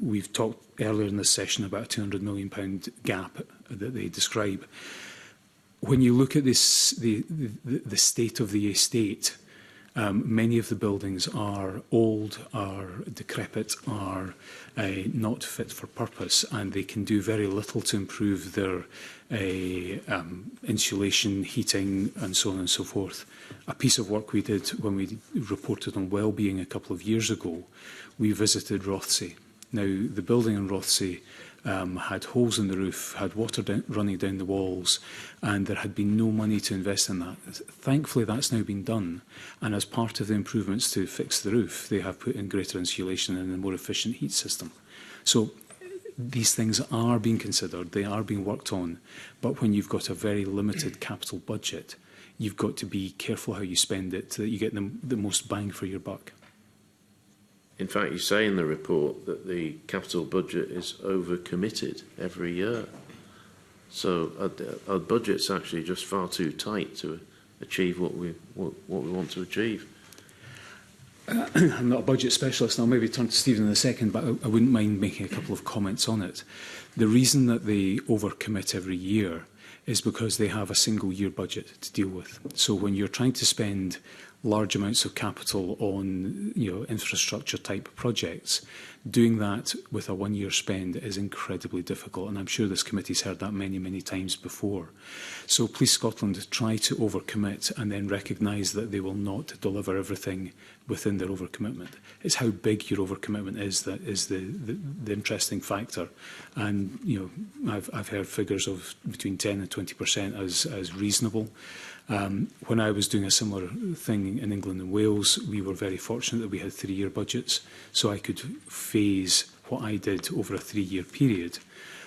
We've talked earlier in this session about a £200 million gap that they describe. When you look at this, the state of the estate, many of the buildings are old, are decrepit, are not fit for purpose, and they can do very little to improve their insulation, heating, and so on and so forth. A piece of work we did when we reported on well-being a couple of years ago, we visited Rothsay. Now, the building in Rothsay had holes in the roof, had water running down the walls, and there had been no money to invest in that. Thankfully, that's now been done, and as part of the improvements to fix the roof, they have put in greater insulation and a more efficient heat system. So these things are being considered, they are being worked on, but when you've got a very limited capital budget, you've got to be careful how you spend it so that you get the most bang for your buck. In fact, you say in the report that the capital budget is over-committed every year. So our budget's actually just far too tight to achieve what we want to achieve. I'm not a budget specialist, and I'll maybe turn to Stephen in a second, but I wouldn't mind making a couple of comments on it. The reason that they overcommit every year is because they have a single year budget to deal with. So when you're trying to spend large amounts of capital on infrastructure type projects, doing that with a one-year spend is incredibly difficult, and I'm sure this committee's heard that many, many times before. So Police Scotland try to overcommit and then recognise that they will not deliver everything within their overcommitment. It's how big your overcommitment is that is the interesting factor, and I've heard figures of between 10 and 20% as reasonable. When I was doing a similar thing in England and Wales, we were very fortunate that we had 3-year budgets, so I could phase what I did over a 3-year period.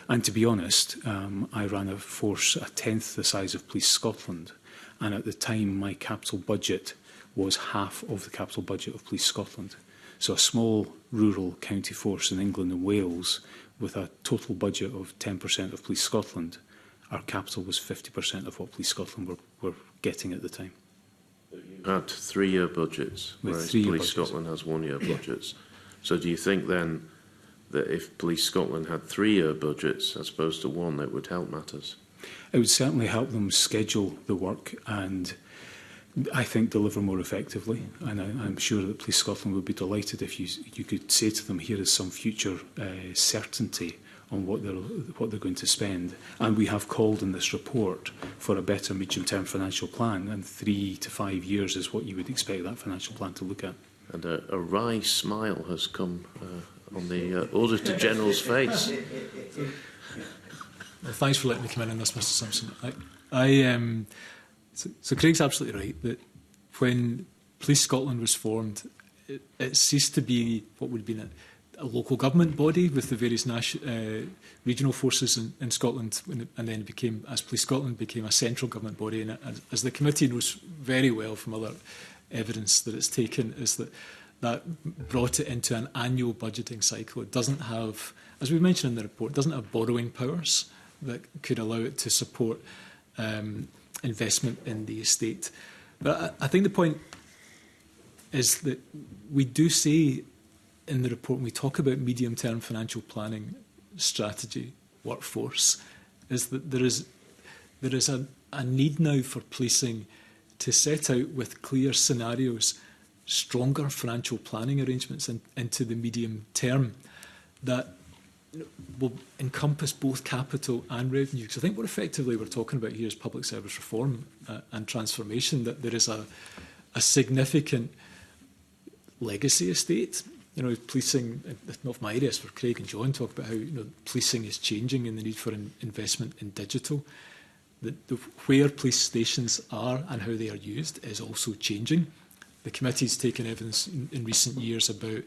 And to be honest, I ran a force a tenth the size of Police Scotland, and at the time my capital budget was half of the capital budget of Police Scotland. So a small rural county force in England and Wales with a total budget of 10% of Police Scotland, our capital was 50% of what Police Scotland were getting at the time. You had 3-year budgets, whereas Police Scotland has 1-year budgets. So do you think then that if Police Scotland had 3-year budgets as opposed to 1, it would help matters? It would certainly help them schedule the work and I think deliver more effectively. And I'm sure that Police Scotland would be delighted if you could say to them, here is some future certainty on what they're going to spend. And we have called in this report for a better medium-term financial plan, and 3 to 5 years is what you would expect that financial plan to look at. And a wry smile has come on the Auditor General's face. Well, thanks for letting me come in on this, Mr Simpson. So Craig's absolutely right that when Police Scotland was formed, it ceased to be what would have been a local government body with the various regional forces in Scotland, and then became, as Police Scotland, became a central government body. And as the committee knows very well from other evidence that it's taken, is that brought it into an annual budgeting cycle. It doesn't have, as we mentioned in the report, it doesn't have borrowing powers that could allow it to support investment in the estate. But I think the point is that we do say in the report, when we talk about medium-term financial planning, strategy, workforce, is that there is a need now for policing to set out with clear scenarios stronger financial planning arrangements into the medium term that will encompass both capital and revenue. Because I think what effectively we're talking about here is public service reform and transformation, that there is a significant legacy estate. You know, policing, not my areas, for Craig and John talk about how policing is changing and the need for investment in digital. Where police stations are and how they are used is also changing. The committee's taken evidence in recent years about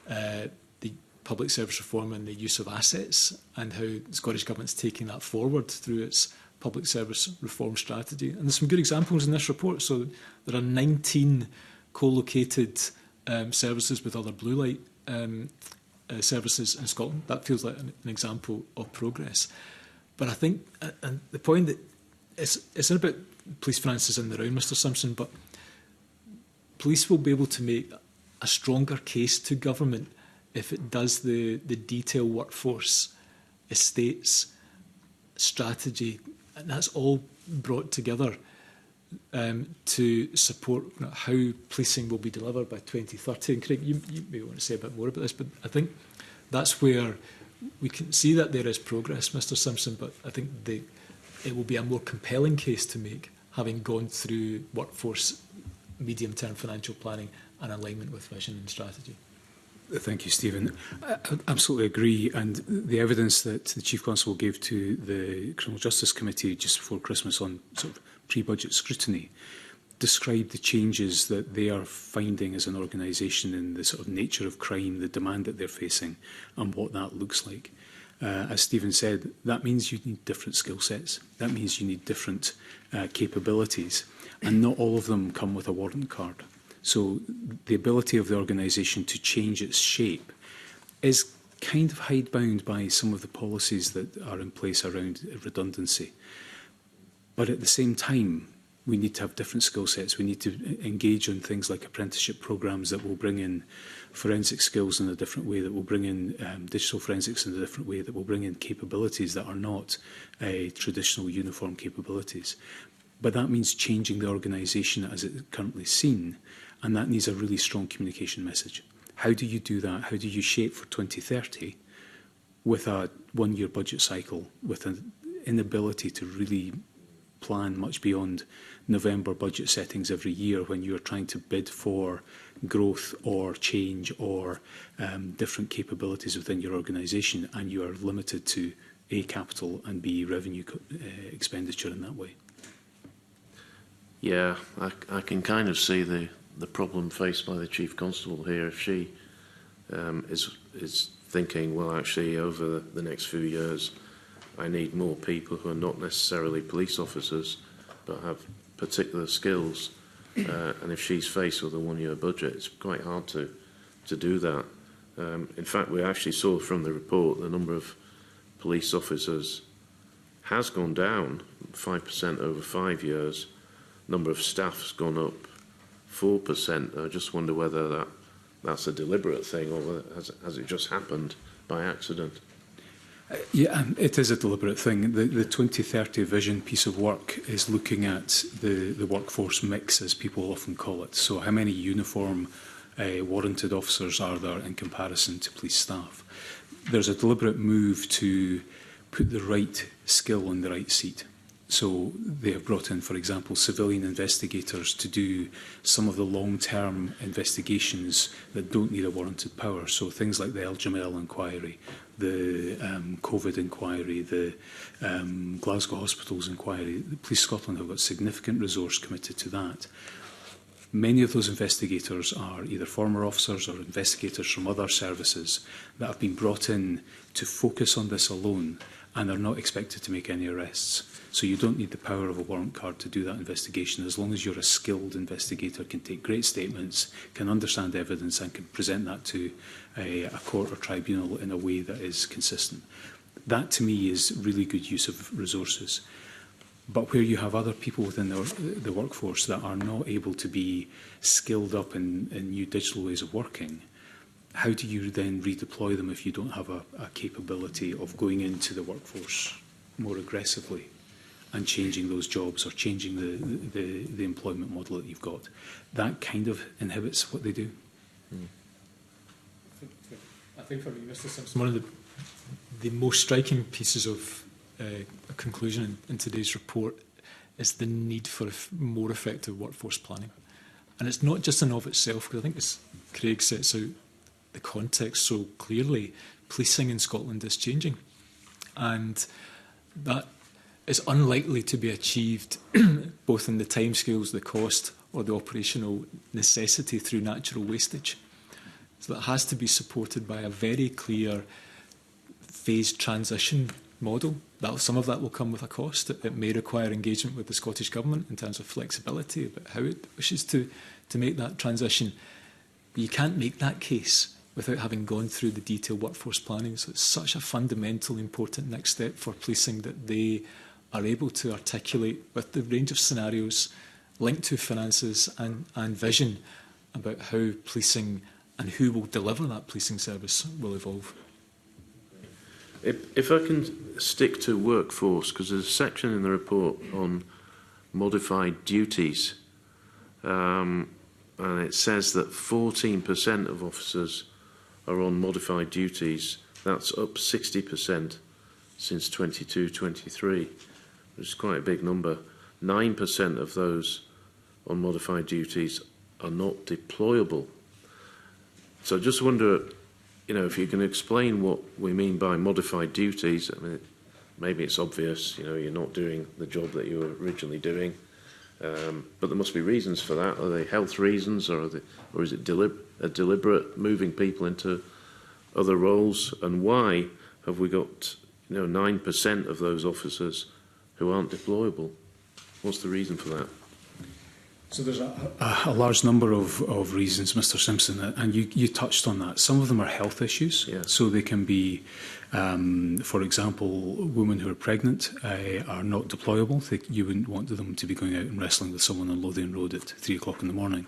the public service reform and the use of assets, and how the Scottish Government's taking that forward through its public service reform strategy. And there's some good examples in this report. So there are 19 co-located services with other blue light services in Scotland. That feels like an example of progress. But I think, and the point that it's not about police finances in the round, Mr Simpson, but police will be able to make a stronger case to government if it does the detail workforce, estates, strategy, and that's all brought together to support how policing will be delivered by 2030. And Craig, you may want to say a bit more about this, but I think that's where we can see that there is progress, Mr Simpson, but I think it will be a more compelling case to make, having gone through workforce, medium-term financial planning and alignment with vision and strategy. Thank you, Stephen. I absolutely agree. And the evidence that the Chief Constable gave to the Criminal Justice Committee just before Christmas on sort of pre-budget scrutiny described the changes that they are finding as an organisation in the sort of nature of crime, the demand that they're facing, and what that looks like. As Stephen said, that means you need different skill sets. That means you need different capabilities. And not all of them come with a warrant card. So the ability of the organisation to change its shape is kind of hidebound by some of the policies that are in place around redundancy. But at the same time, we need to have different skill sets. We need to engage in things like apprenticeship programmes that will bring in forensic skills in a different way, that will bring in digital forensics in a different way, that will bring in capabilities that are not traditional uniform capabilities. But that means changing the organisation as it's currently seen, and that needs a really strong communication message. How do you do that? How do you shape for 2030 with a one-year budget cycle, with an inability to really plan much beyond November budget settings every year when you're trying to bid for growth or change or different capabilities within your organisation, and you are limited to A, capital, and B, revenue expenditure in that way? Yeah, I can kind of see the problem faced by the Chief Constable here. If she is thinking, well, actually, over the next few years, I need more people who are not necessarily police officers, but have particular skills. And if she's faced with a one-year budget, it's quite hard to do that. In fact, we actually saw from the report the number of police officers has gone down 5% over 5 years. Number of staff has gone up 4%. I just wonder whether that's a deliberate thing, or has it just happened by accident? Yeah, it is a deliberate thing. The 2030 vision piece of work is looking at the workforce mix, as people often call it. So how many uniform warranted officers are there in comparison to police staff? there's a deliberate move to put the right skill on the right seat. So they have brought in, for example, civilian investigators to do some of the long-term investigations that don't need a warranted power. So things like the El Jamel inquiry, the COVID inquiry, the Glasgow Hospitals inquiry. The Police Scotland have got significant resource committed to that. Many of those investigators are either former officers or investigators from other services that have been brought in to focus on this alone and are not expected to make any arrests. So you don't need the power of a warrant card to do that investigation, as long as you're a skilled investigator, can take great statements, can understand evidence and can present that to a court or tribunal in a way that is consistent. That, to me, is really good use of resources. But where you have other people within the workforce that are not able to be skilled up in new digital ways of working, how do you then redeploy them if you don't have a capability of going into the workforce more aggressively and changing those jobs or changing the employment model that you've got? That kind of inhibits what they do. I think for me, Mr Simpson, one of the most striking pieces of a conclusion in today's report is the need for more effective workforce planning. And it's not just in of itself, because I think as Craig sets out the context so clearly, policing in Scotland is changing. And that is unlikely to be achieved both in the timescales, the cost, or the operational necessity through natural wastage. So that has to be supported by a very clear phased transition model. Some of that will come with a cost. It may require engagement with the Scottish Government in terms of flexibility about how it wishes to make that transition. But you can't make that case without having gone through the detailed workforce planning. So it's such a fundamental, important next step for policing that they are able to articulate with the range of scenarios linked to finances and vision about how policing and who will deliver that policing service will evolve. If I can stick to workforce, because there's a section in the report on modified duties, and it says that 14% of officers are on modified duties. That's up 60% since 22-23, which is quite a big number. 9% of those on modified duties are not deployable. So I just wonder, if you can explain what we mean by modified duties. I mean, maybe it's obvious, you're not doing the job that you were originally doing, but there must be reasons for that. Are they health reasons, or is it deliberate moving people into other roles? And why have we got 9% of those officers who aren't deployable? What's the reason for that? So there's a large number of reasons, Mr Simpson, and you touched on that. Some of them are health issues. Yeah. So they can be, for example, women who are pregnant are not deployable. You wouldn't want them to be going out and wrestling with someone on Lothian Road at 3 o'clock in the morning.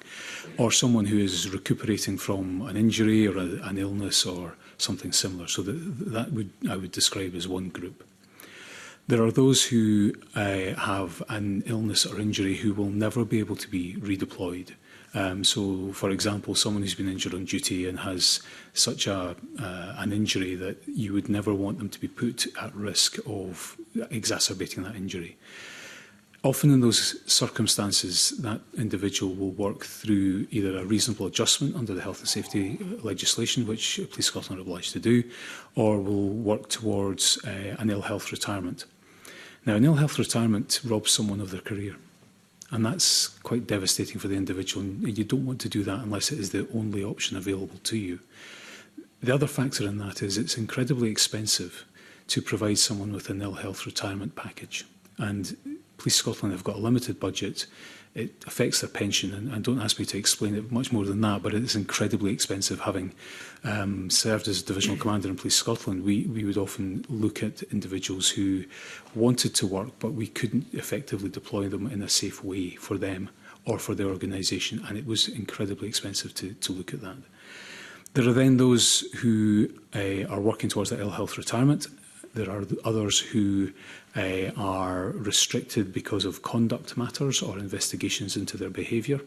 Or someone who is recuperating from an injury or an illness or something similar. So I would describe as one group. There are those who have an illness or injury who will never be able to be redeployed. So, for example, someone who's been injured on duty and has such an injury that you would never want them to be put at risk of exacerbating that injury. Often in those circumstances, that individual will work through either a reasonable adjustment under the health and safety legislation, which Police Scotland are obliged to do, or will work towards an ill health retirement. Now, an ill health retirement robs someone of their career, and that's quite devastating for the individual, and you don't want to do that unless it is the only option available to you. The other factor in that is it's incredibly expensive to provide someone with an ill health retirement package, and Police Scotland have got a limited budget. It affects their pension, and don't ask me to explain it much more than that, but it's incredibly expensive. Having served as divisional commander in Police Scotland, we would often look at individuals who wanted to work, but we couldn't effectively deploy them in a safe way for them or for their organisation, and it was incredibly expensive to look at that. There are then those who are working towards that ill health retirement. There are others who are restricted because of conduct matters or investigations into their behaviour.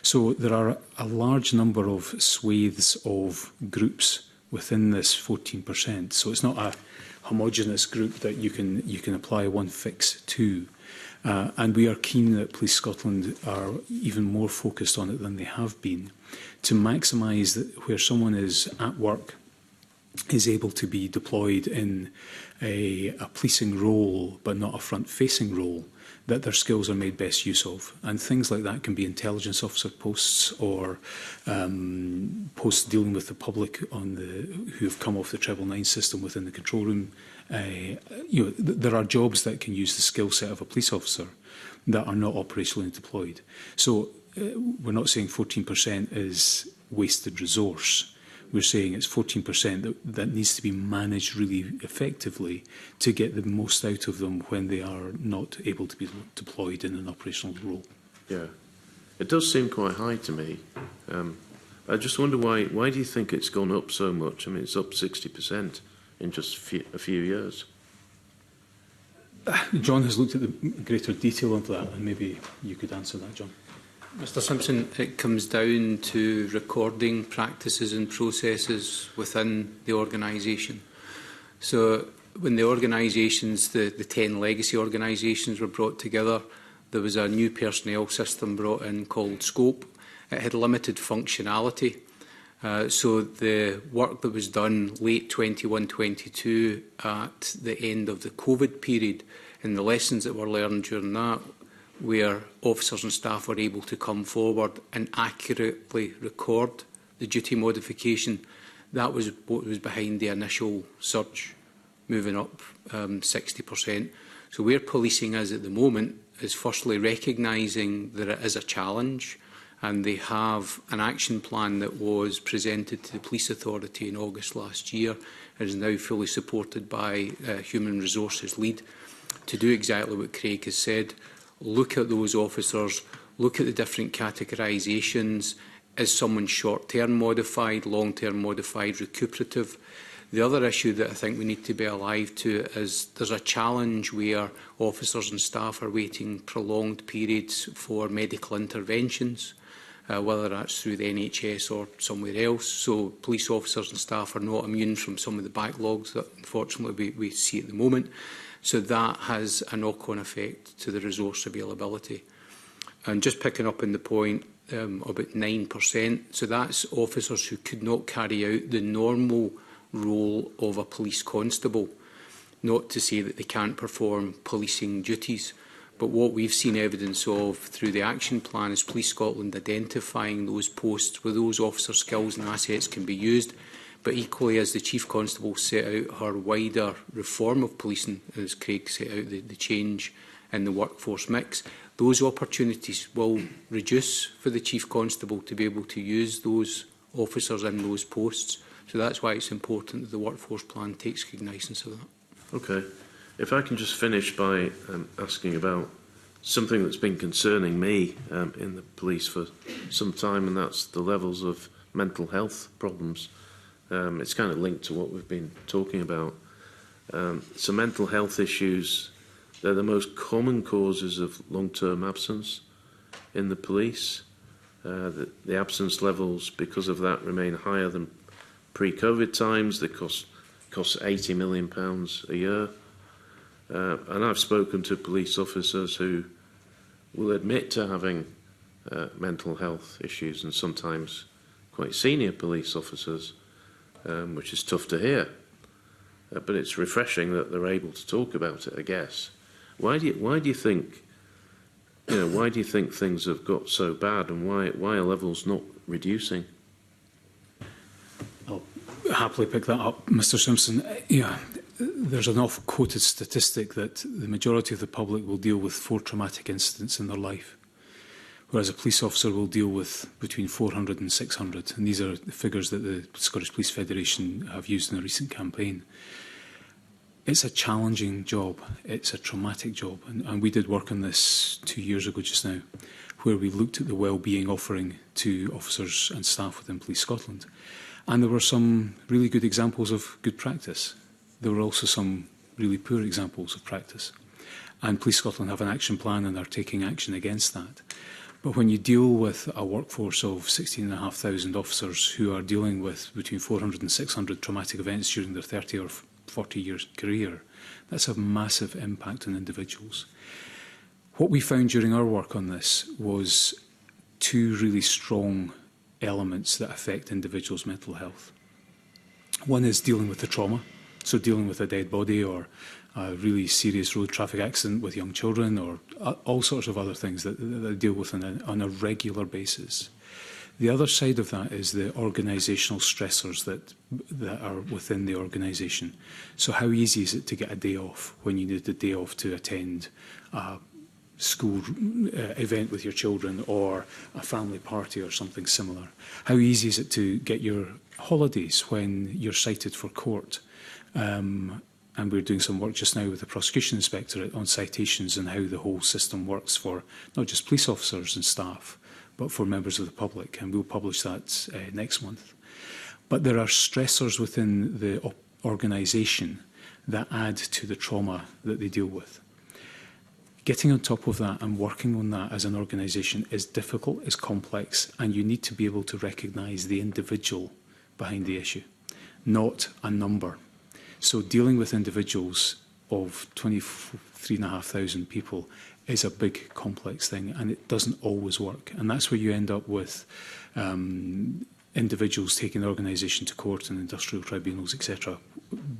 So there are a large number of swathes of groups within this 14%. So it's not a homogenous group that you can apply one fix to. And we are keen that Police Scotland are even more focused on it than they have been, to maximise where someone is at work, is able to be deployed in a policing role but not a front-facing role, that their skills are made best use of. And things like that can be intelligence officer posts or posts dealing with the public who have come off the treble 9 system within the control room. There are jobs that can use the skill set of a police officer that are not operationally deployed. So we're not saying 14% is wasted resource. We're saying it's 14% that needs to be managed really effectively to get the most out of them when they are not able to be deployed in an operational role. Yeah, it does seem quite high to me. I just wonder why do you think it's gone up so much? I mean, it's up 60% in just a few years. John has looked at the greater detail of that, and maybe you could answer that, John. Mr Simpson, it comes down to recording practices and processes within the organisation. So when the organisations, the 10 legacy organisations were brought together, there was a new personnel system brought in called Scope. It had limited functionality. So the work that was done late 21-22 at the end of the COVID period and the lessons that were learned during that, where officers and staff were able to come forward and accurately record the duty modification. That was what was behind the initial surge, moving up 60%. So where policing is at the moment is firstly recognising that it is a challenge, and they have an action plan that was presented to the Police Authority in August last year and is now fully supported by Human Resources Lead to do exactly what Craig has said. Look at those officers, look at the different categorisations. Is someone short-term modified, long-term modified, recuperative? The other issue that I think we need to be alive to is there's a challenge where officers and staff are waiting prolonged periods for medical interventions, whether that's through the NHS or somewhere else. So police officers and staff are not immune from some of the backlogs that unfortunately we see at the moment. So that has a knock-on effect to the resource availability. And just picking up on the point about 9%, so that's officers who could not carry out the normal role of a police constable. Not to say that they can't perform policing duties, but what we've seen evidence of through the action plan is Police Scotland identifying those posts where those officer skills and assets can be used. But equally, as the Chief Constable set out her wider reform of policing, as Craig set out the change in the workforce mix, those opportunities will reduce for the Chief Constable to be able to use those officers in those posts. So that's why it's important that the workforce plan takes cognizance of that. Okay. If I can just finish by asking about something that's been concerning me in the police for some time, and that's the levels of mental health problems. It's kind of linked to what we've been talking about. So mental health issues, they're the most common causes of long-term absence in the police. The absence levels, because of that, remain higher than pre-COVID times. They cost £80 million a year. And I've spoken to police officers who will admit to having mental health issues, and sometimes quite senior police officers, which is tough to hear. But it's refreshing that they're able to talk about it, I guess. Why do you think, why do you think things have got so bad, and why are levels not reducing? I'll happily pick that up, Mr Simpson. There's an oft-quoted statistic that the majority of the public will deal with 4 traumatic incidents in their life, whereas a police officer will deal with between 400 and 600. And these are the figures that the Scottish Police Federation have used in a recent campaign. It's a challenging job. It's a traumatic job. And we did work on this 2 years ago just now, where we looked at the well-being offering to officers and staff within Police Scotland. And there were some really good examples of good practice. There were also some really poor examples of practice. And Police Scotland have an action plan and are taking action against that. But when you deal with a workforce of 16,500 officers who are dealing with between 400 and 600 traumatic events during their 30 or 40 years career, that's a massive impact on individuals. What we found during our work on this was two really strong elements that affect individuals' mental health. One is dealing with the trauma, so dealing with a dead body or a really serious road traffic accident with young children or all sorts of other things that they deal with on a regular basis. The other side of that is the organisational stressors that are within the organisation. So how easy is it to get a day off when you need a day off to attend a school event with your children or a family party or something similar? How easy is it to get your holidays when you're cited for court? And we're doing some work just now with the Prosecution Inspectorate on citations and how the whole system works for not just police officers and staff, but for members of the public. And we'll publish that next month. But there are stressors within the organisation that add to the trauma that they deal with. Getting on top of that and working on that as an organisation is difficult, is complex, and you need to be able to recognise the individual behind the issue, not a number. So dealing with individuals of 23,500 people is a big, complex thing, and it doesn't always work. And that's where you end up with individuals taking the organisation to court and industrial tribunals, etc.,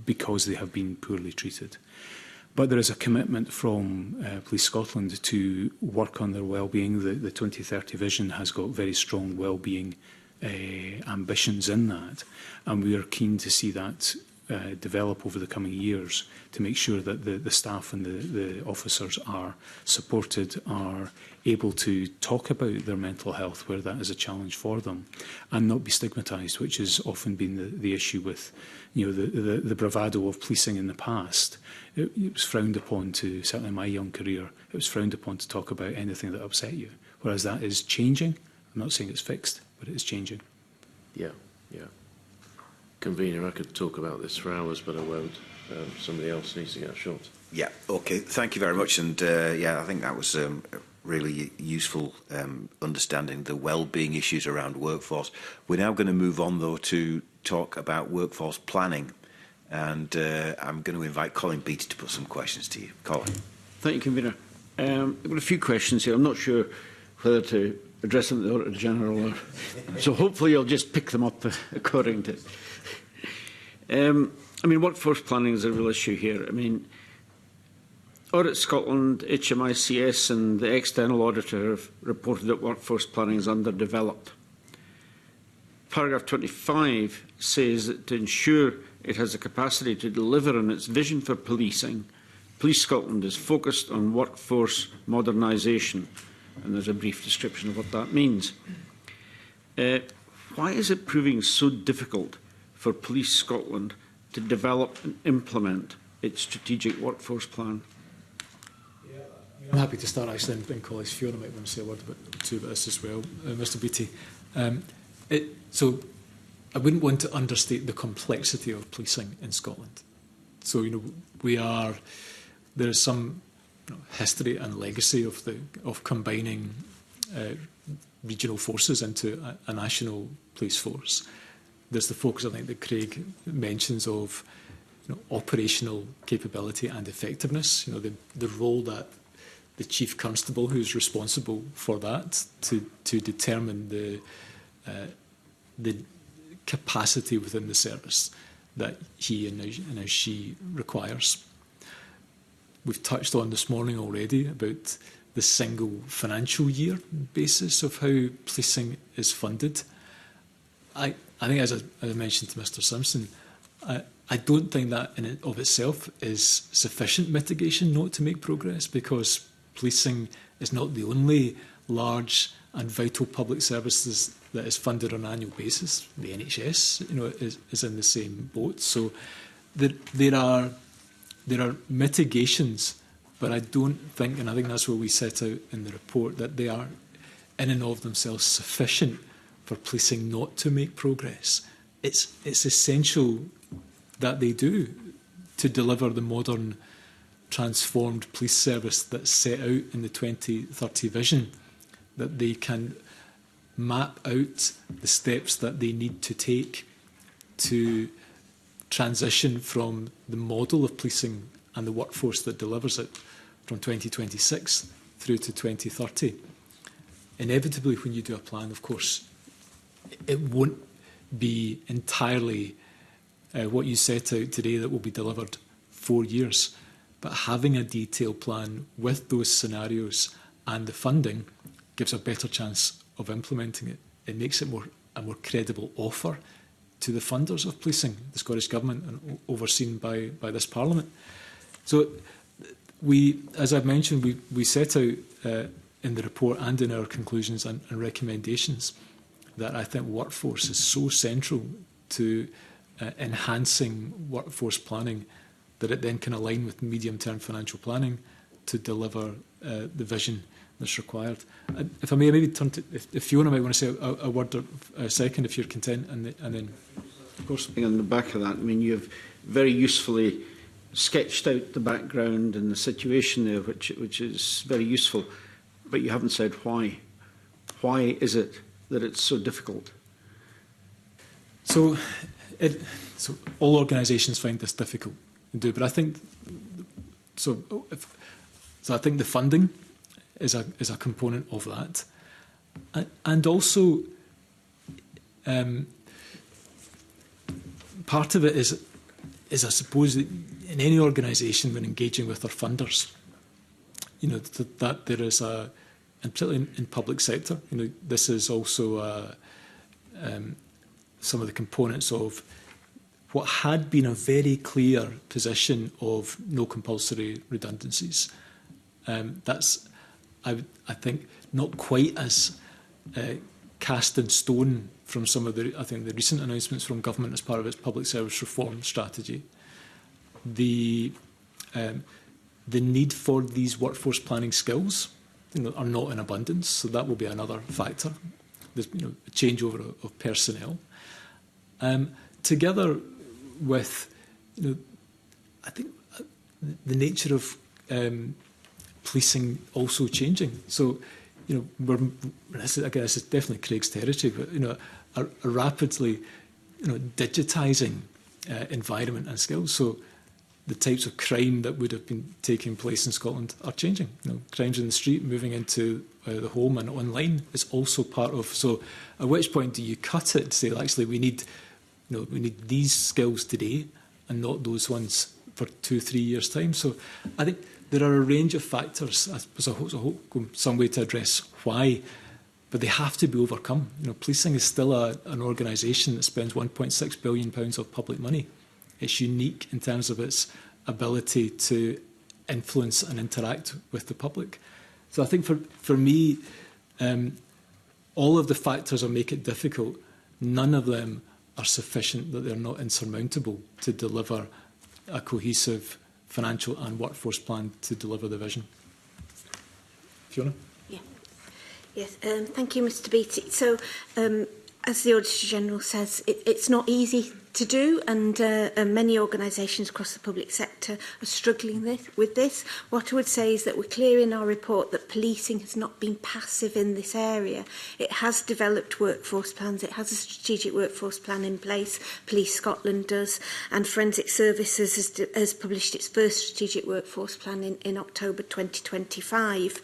because they have been poorly treated. But there is a commitment from Police Scotland to work on their well-being. The 2030 vision has got very strong well-being ambitions in that, and we are keen to see that develop over the coming years to make sure that the staff and the officers are supported, are able to talk about their mental health where that is a challenge for them, and not be stigmatised, which has often been the issue with the bravado of policing in the past. It was frowned upon to, certainly in my young career, it was frowned upon to talk about anything that upset you, whereas that is changing. I'm not saying it's fixed, but it is changing. Yeah. Convener, I could talk about this for hours, but I won't. Somebody else needs to get short. Yeah, okay. Thank you very much. And I think that was really useful understanding the well-being issues around workforce. We're now going to move on, though, to talk about workforce planning. And I'm going to invite Colin Beattie to put some questions to you. Colin. Thank you, Convener. I've got a few questions here. I'm not sure whether to address them to the Auditor General, so hopefully you'll just pick them up according to. Workforce planning is a real issue here. Audit Scotland, HMICS and the external auditor have reported that workforce planning is underdeveloped. Paragraph 25 says that to ensure it has the capacity to deliver on its vision for policing, Police Scotland is focused on workforce modernisation, and there's a brief description of what that means. Why is it proving so difficult for Police Scotland to develop and implement its strategic workforce plan? I'm happy to start, actually, and colleagues Fiona might want to say a word about this as well, Mr Beattie. So I wouldn't want to understate the complexity of policing in Scotland. So, there is some history and legacy of combining regional forces into a national police force. There's the focus, I think, that Craig mentions of operational capability and effectiveness. The role that the Chief Constable, who's responsible for that, to determine the capacity within the service that he and she requires. We've touched on this morning already about the single financial year basis of how policing is funded. I think, as I mentioned to Mr Simpson, I don't think that in and of itself is sufficient mitigation not to make progress, because policing is not the only large and vital public services that is funded on an annual basis. The NHS, is in the same boat. So there are mitigations, but I don't think, and I think that's what we set out in the report, that they are in and of themselves sufficient for policing not to make progress. It's essential that they do to deliver the modern, transformed police service that's set out in the 2030 vision. that they can map out the steps that they need to take to transition from the model of policing and the workforce that delivers it from 2026 through to 2030. Inevitably, when you do a plan, of course, it won't be entirely what you set out today that will be delivered 4 years. But having a detailed plan with those scenarios and the funding gives a better chance of implementing it. It makes it a more credible offer to the funders of policing, the Scottish Government, and overseen by this Parliament. So we, as I've mentioned, we set out in the report and in our conclusions and recommendations that I think workforce is so central to enhancing workforce planning that it then can align with medium-term financial planning to deliver the vision that's required. If I may maybe turn to, if Fiona might want to say a word or a second, if you're content, and then, of course. On the back of that, I mean, you've very usefully sketched out the background and the situation there, which is very useful, but you haven't said why. Why is it that it's so difficult? So all organisations find this difficult to do, but I think so. I think the funding is a component of that, and also part of it is I suppose that in any organisation when engaging with their funders, you know, that there is and particularly in public sector, you know, this is also some of the components of what had been a very clear position of no compulsory redundancies. That's, I think, not quite as cast in stone from some of the recent announcements from government as part of its public service reform strategy. The need for these workforce planning skills, you know, are not in abundance, so that will be another factor. There's, you know, a changeover of personnel, together with, you know, I think the nature of policing also changing. So, you know, I guess it's definitely Craig's territory, but, you know, a rapidly, you know, digitising environment and skills. So the types of crime that would have been taking place in Scotland are changing. You know, crimes in the street moving into the home and online is also part of. So at which point do you cut it to say, actually, we need these skills today and not those ones for 2-3 years' time? So I think there are a range of factors. I hope some way to address why, but they have to be overcome. You know, policing is still an organisation that spends £1.6 billion of public money. It's unique in terms of its ability to influence and interact with the public. So I think for me, all of the factors that make it difficult, none of them are sufficient that they're not insurmountable to deliver a cohesive financial and workforce plan to deliver the vision. Fiona? Yeah. Yes, thank you, Mr Beattie. So, as the Auditor General says, it's not easy to do, and many organisations across the public sector are struggling with this. What I would say is that we're clear in our report that policing has not been passive in this area. It has developed workforce plans, it has a strategic workforce plan in place, Police Scotland does, and Forensic Services has published its first strategic workforce plan in October 2025.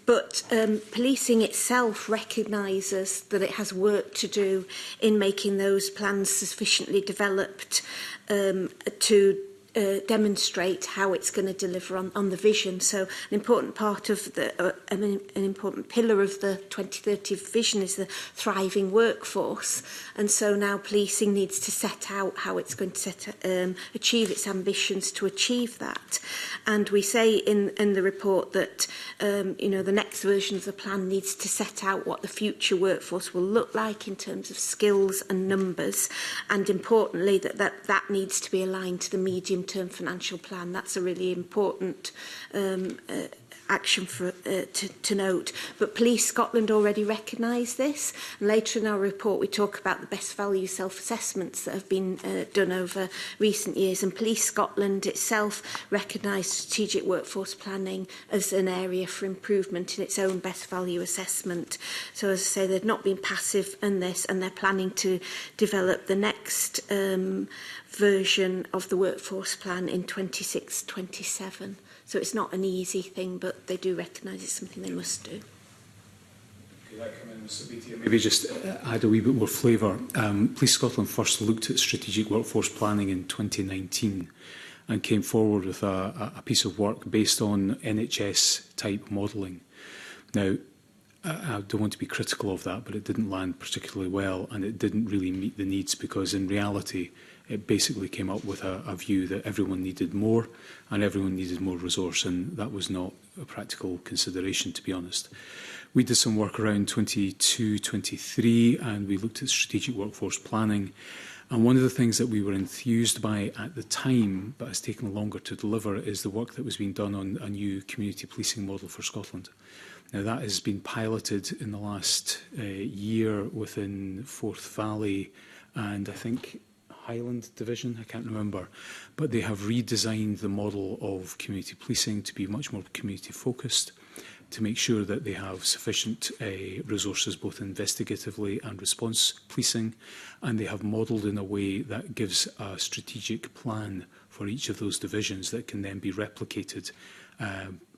But policing itself recognises that it has work to do in making those plans sufficiently developed to demonstrate how it's going to deliver on the vision. So an important part of an important pillar of the 2030 vision is the thriving workforce. And so now policing needs to set out how it's going to achieve its ambitions to achieve that. And we say in the report that you know, the next version of the plan needs to set out what the future workforce will look like in terms of skills and numbers, and importantly that needs to be aligned to the medium medium-term financial plan. That's a really important action for, to note. But Police Scotland already recognise this, and later in our report we talk about the best value self-assessments that have been done over recent years, and Police Scotland itself recognised strategic workforce planning as an area for improvement in its own best value assessment. So as I say, they've not been passive in this, and they're planning to develop the next version of the workforce plan in 26-27. So it's not an easy thing, but they do recognise it's something they must do. Could I come in, Mr. Beattie? Maybe just add a wee bit more flavour. Police Scotland first looked at strategic workforce planning in 2019 and came forward with a piece of work based on NHS-type modelling. Now, I don't want to be critical of that, but it didn't land particularly well, and it didn't really meet the needs, because in reality it basically came up with a view that everyone needed more and everyone needed more resource, and that was not a practical consideration, to be honest. We did some work around 22-23 and we looked at strategic workforce planning, and one of the things that we were enthused by at the time but has taken longer to deliver is the work that was being done on a new community policing model for Scotland. Now, that has been piloted in the last year within Forth Valley and I think Highland Division, I can't remember, but they have redesigned the model of community policing to be much more community focused, to make sure that they have sufficient resources both investigatively and response policing, and they have modelled in a way that gives a strategic plan for each of those divisions that can then be replicated,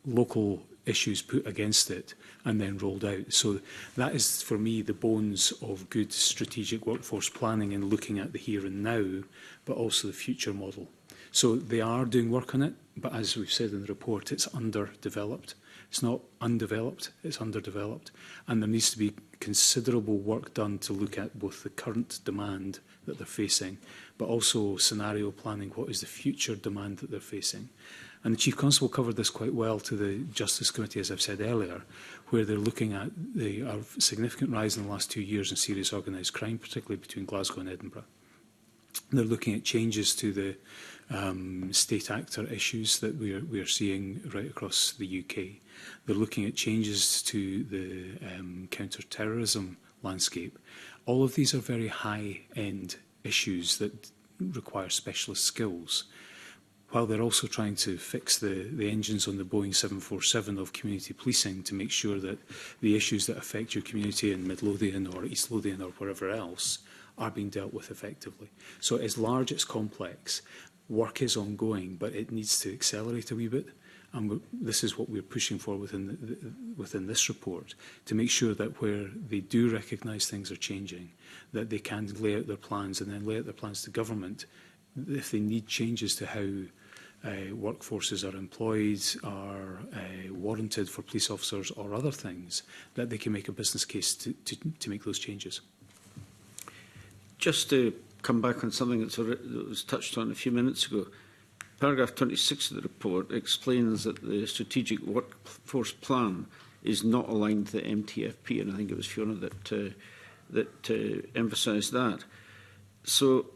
local issues put against it and then rolled out. So that is, for me, the bones of good strategic workforce planning and looking at the here and now, but also the future model. So they are doing work on it, but as we've said in the report, it's underdeveloped. It's not undeveloped, it's underdeveloped. And there needs to be considerable work done to look at both the current demand that they're facing, but also scenario planning, what is the future demand that they're facing. And the Chief Constable covered this quite well to the Justice Committee, as I've said earlier, where they're looking at the significant rise in the last 2 years in serious organised crime, particularly between Glasgow and Edinburgh. They're looking at changes to the state actor issues that we are seeing right across the UK. They're looking at changes to the counter-terrorism landscape. All of these are very high-end issues that require specialist skills, while they're also trying to fix the engines on the Boeing 747 of community policing to make sure that the issues that affect your community in Mid Lothian or East Lothian or wherever else are being dealt with effectively. So it's large, it's complex. Work is ongoing, but it needs to accelerate a wee bit. And this is what we're pushing for within this report, to make sure that where they do recognise things are changing, that they can lay out their plans and then lay out their plans to government if they need changes to how workforces are employed, are warranted for police officers or other things, that they can make a business case to make those changes. Just to come back on something that was touched on a few minutes ago, paragraph 26 of the report explains that the strategic workforce plan is not aligned to the MTFP, and I think it was Fiona that emphasised that. So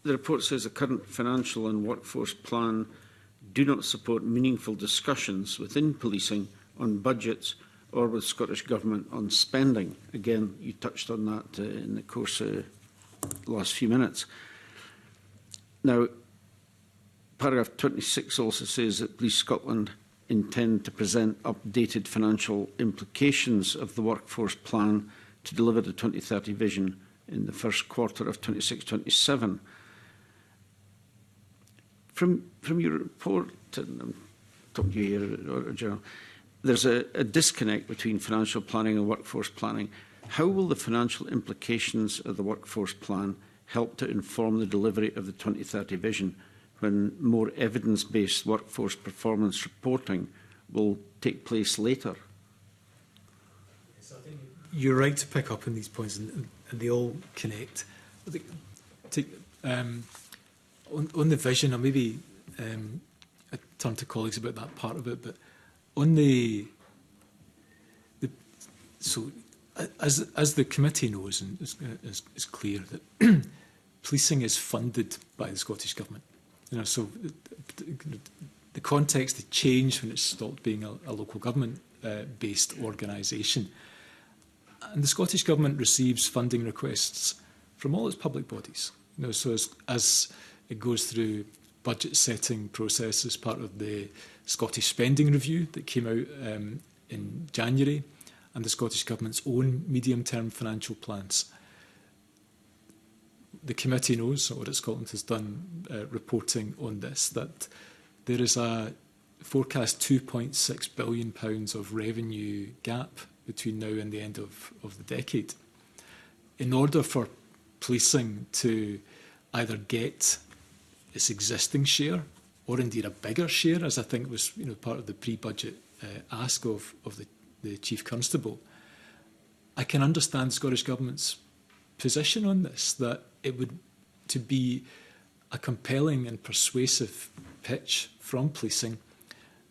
the report says the current financial and workforce plan do not support meaningful discussions within policing on budgets or with Scottish Government on spending. Again, you touched on that in the course of the last few minutes. Now, paragraph 26 also says that Police Scotland intend to present updated financial implications of the workforce plan to deliver the 2030 vision in the first quarter of 26-27. From your report, and I'm talking to you here, Auditor General, there's a disconnect between financial planning and workforce planning. How will the financial implications of the workforce plan help to inform the delivery of the 2030 vision when more evidence-based workforce performance reporting will take place later? Yes, I think you're right to pick up on these points, and they all connect. I think, on the vision, or maybe I turn to colleagues about that part of it, but on so as the committee knows and is clear that policing is funded by the Scottish Government. So the context had changed when it stopped being a local government-based organisation. And the Scottish Government receives funding requests from all its public bodies. So as it goes through budget setting process as part of the Scottish Spending Review that came out in January, and the Scottish Government's own medium-term financial plans. The committee knows, Audit Scotland has done reporting on this, that there is a forecast £2.6 billion of revenue gap between now and the end of the decade. In order for policing to either get its existing share or indeed a bigger share, as I think was part of the pre-budget ask of the Chief Constable, I can understand the Scottish Government's position on this, that it would to be a compelling and persuasive pitch from policing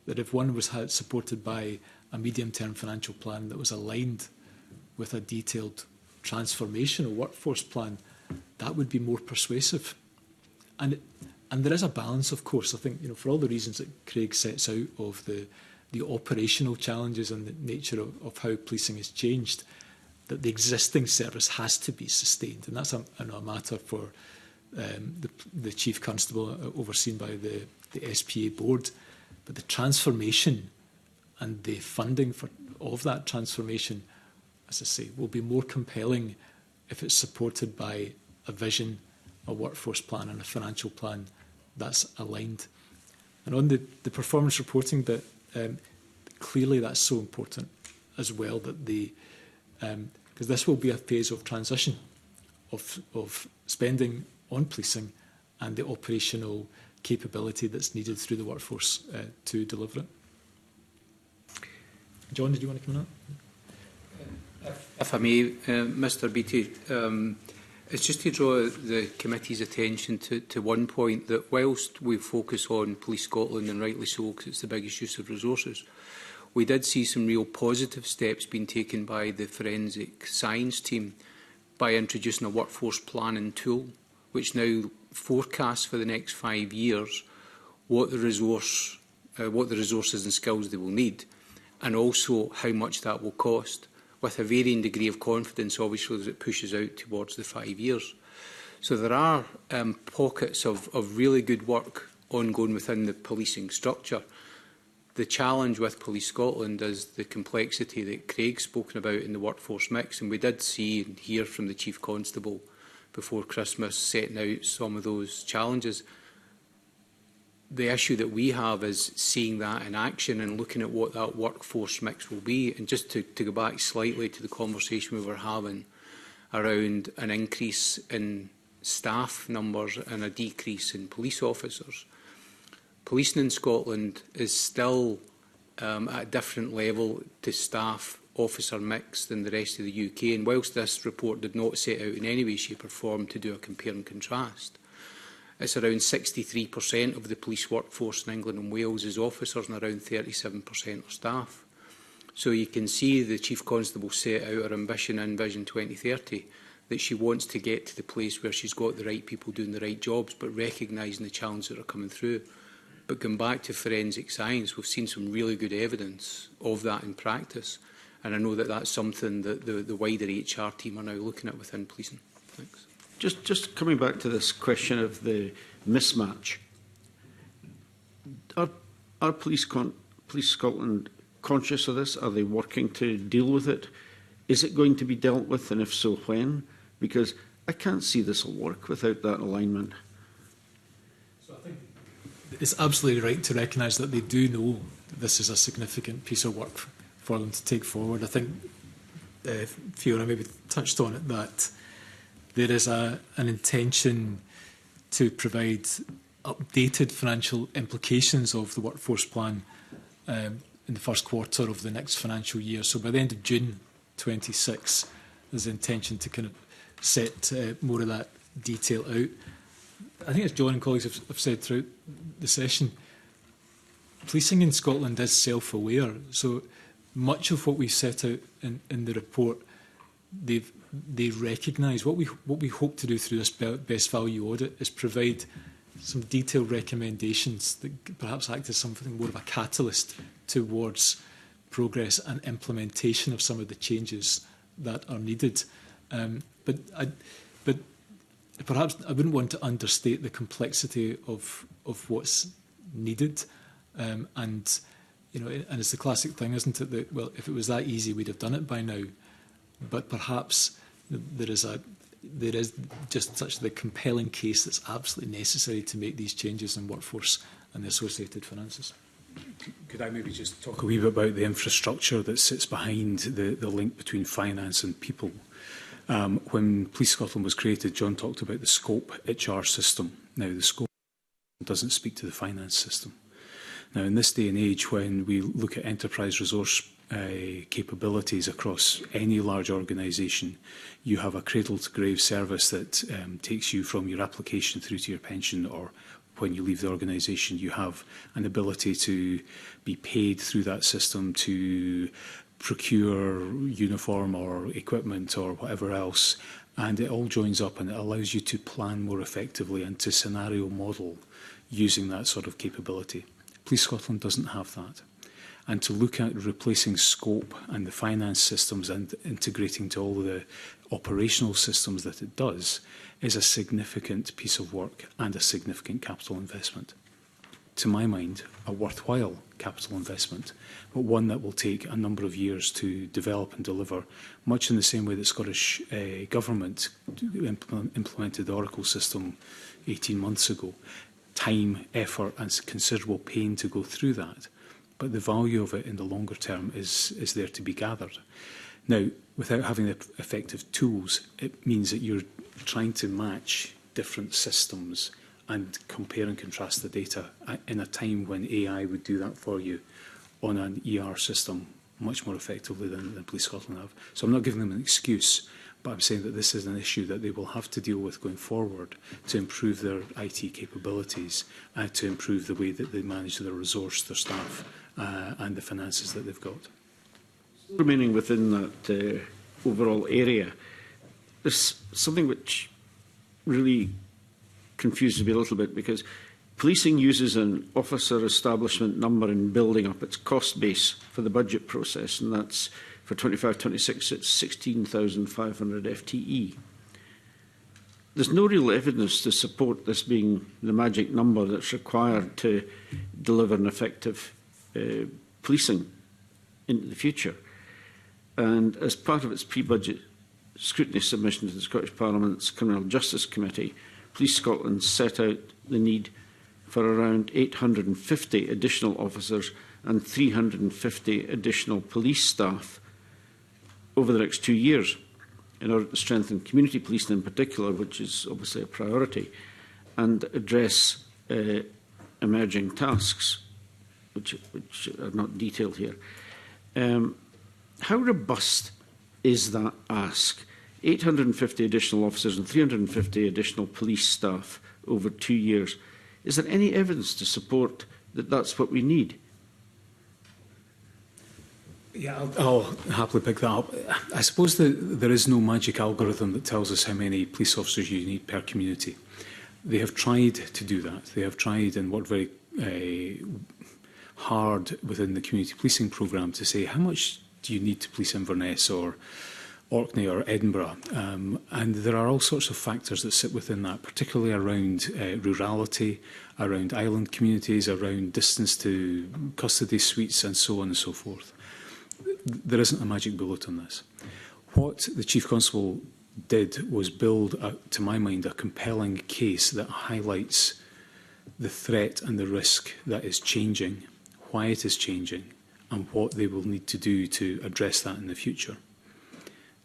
that if one was supported by a medium-term financial plan that was aligned with a detailed transformational workforce plan, that would be more persuasive. And there is a balance, of course. I think, for all the reasons that Craig sets out of the operational challenges and the nature of how policing has changed, that the existing service has to be sustained. And that's a matter for the Chief Constable overseen by the SPA board. But the transformation and the funding of that transformation, as I say, will be more compelling if it's supported by a vision, a workforce plan and a financial plan that's aligned. And on the performance reporting bit, clearly that's so important as well, that because this will be a phase of transition of spending on policing and the operational capability that's needed through the workforce to deliver it. John, did you want to come on? If I may, Mr Beattie, it's just to draw the committee's attention to one point, that whilst we focus on Police Scotland, and rightly so because it's the biggest use of resources, we did see some real positive steps being taken by the forensic science team by introducing a workforce planning tool, which now forecasts for the next 5 years what the resources and skills they will need, and also how much that will cost, with a varying degree of confidence, obviously, as it pushes out towards the 5 years. So there are pockets of really good work ongoing within the policing structure. The challenge with Police Scotland is the complexity that Craig's spoken about in the workforce mix, and we did see and hear from the Chief Constable before Christmas setting out some of those challenges. The issue that we have is seeing that in action and looking at what that workforce mix will be. And just to go back slightly to the conversation we were having around an increase in staff numbers and a decrease in police officers, policing in Scotland is still at a different level to staff officer mix than the rest of the UK. And whilst this report did not set out in any way, shape or form to do a compare and contrast, it's around 63% of the police workforce in England and Wales is officers and around 37% are staff. So you can see the Chief Constable set out her ambition in Vision 2030, that she wants to get to the place where she's got the right people doing the right jobs, but recognising the challenges that are coming through. But going back to forensic science, we've seen some really good evidence of that in practice. And I know that that's something that the wider HR team are now looking at within policing. Thanks. Just coming back to this question of the mismatch, are Police Scotland conscious of this? Are they working to deal with it? Is it going to be dealt with, and if so, when? Because I can't see this will work without that alignment. So I think it's absolutely right to recognise that they do know that this is a significant piece of work for them to take forward. I think Fiona maybe touched on it, that there is an intention to provide updated financial implications of the workforce plan in the first quarter of the next financial year. So by the end of June 26, there's an intention to kind of set more of that detail out. I think, as John and colleagues have said throughout the session, policing in Scotland is self-aware. So much of what we set out in the report, they recognise. What we hope to do through this best value audit is provide some detailed recommendations that perhaps act as something more of a catalyst towards progress and implementation of some of the changes that are needed. But perhaps I wouldn't want to understate the complexity of what's needed. And it's the classic thing, isn't it, that, well, if it was that easy, we'd have done it by now. But perhaps there is just such the compelling case that's absolutely necessary to make these changes in workforce and the associated finances. Could I maybe just talk a wee bit about the infrastructure that sits behind the link between finance and people? When Police Scotland was created, John talked about the scope HR system. Now, the scope doesn't speak to the finance system. Now, in this day and age, when we look at enterprise resource capabilities across any large organisation, you have a cradle-to-grave service that takes you from your application through to your pension, or when you leave the organisation, you have an ability to be paid through that system to procure uniform or equipment or whatever else, and it all joins up and it allows you to plan more effectively and to scenario model using that sort of capability. Police Scotland doesn't have that. And to look at replacing scope and the finance systems and integrating to all the operational systems that it does is a significant piece of work and a significant capital investment. To my mind, a worthwhile capital investment, but one that will take a number of years to develop and deliver, much in the same way that Scottish Government implemented the Oracle system 18 months ago. Time, effort and considerable pain to go through that. But the value of it in the longer term is there to be gathered. Now, without having the effective tools, it means that you're trying to match different systems and compare and contrast the data in a time when AI would do that for you on an ER system much more effectively than Police Scotland have. So I'm not giving them an excuse, but I'm saying that this is an issue that they will have to deal with going forward to improve their IT capabilities and to improve the way that they manage their resource, their staff, and the finances that they've got. Remaining within that overall area, there's something which really confuses me a little bit, because policing uses an officer establishment number in building up its cost base for the budget process, and that's for 25-26, it's 16,500 FTE. There's no real evidence to support this being the magic number that's required to deliver an effective policing into the future. And as part of its pre-budget scrutiny submission to the Scottish Parliament's Criminal Justice Committee, Police Scotland set out the need for around 850 additional officers and 350 additional police staff over the next 2 years in order to strengthen community policing in particular, which is obviously a priority, and address emerging tasks, which are not detailed here. How robust is that ask? 850 additional officers and 350 additional police staff over 2 years. Is there any evidence to support that that's what we need? Yeah, I'll happily pick that up. I suppose that there is no magic algorithm that tells us how many police officers you need per community. They have tried to do that. They have tried and worked very hard within the community policing programme to say how much do you need to police Inverness or Orkney or Edinburgh, and there are all sorts of factors that sit within that, particularly around rurality, around island communities, around distance to custody suites and so on and so forth. There isn't a magic bullet on this. What the Chief Constable did was build, to my mind, a compelling case that highlights the threat and the risk that is changing, why it is changing, and what they will need to do to address that in the future.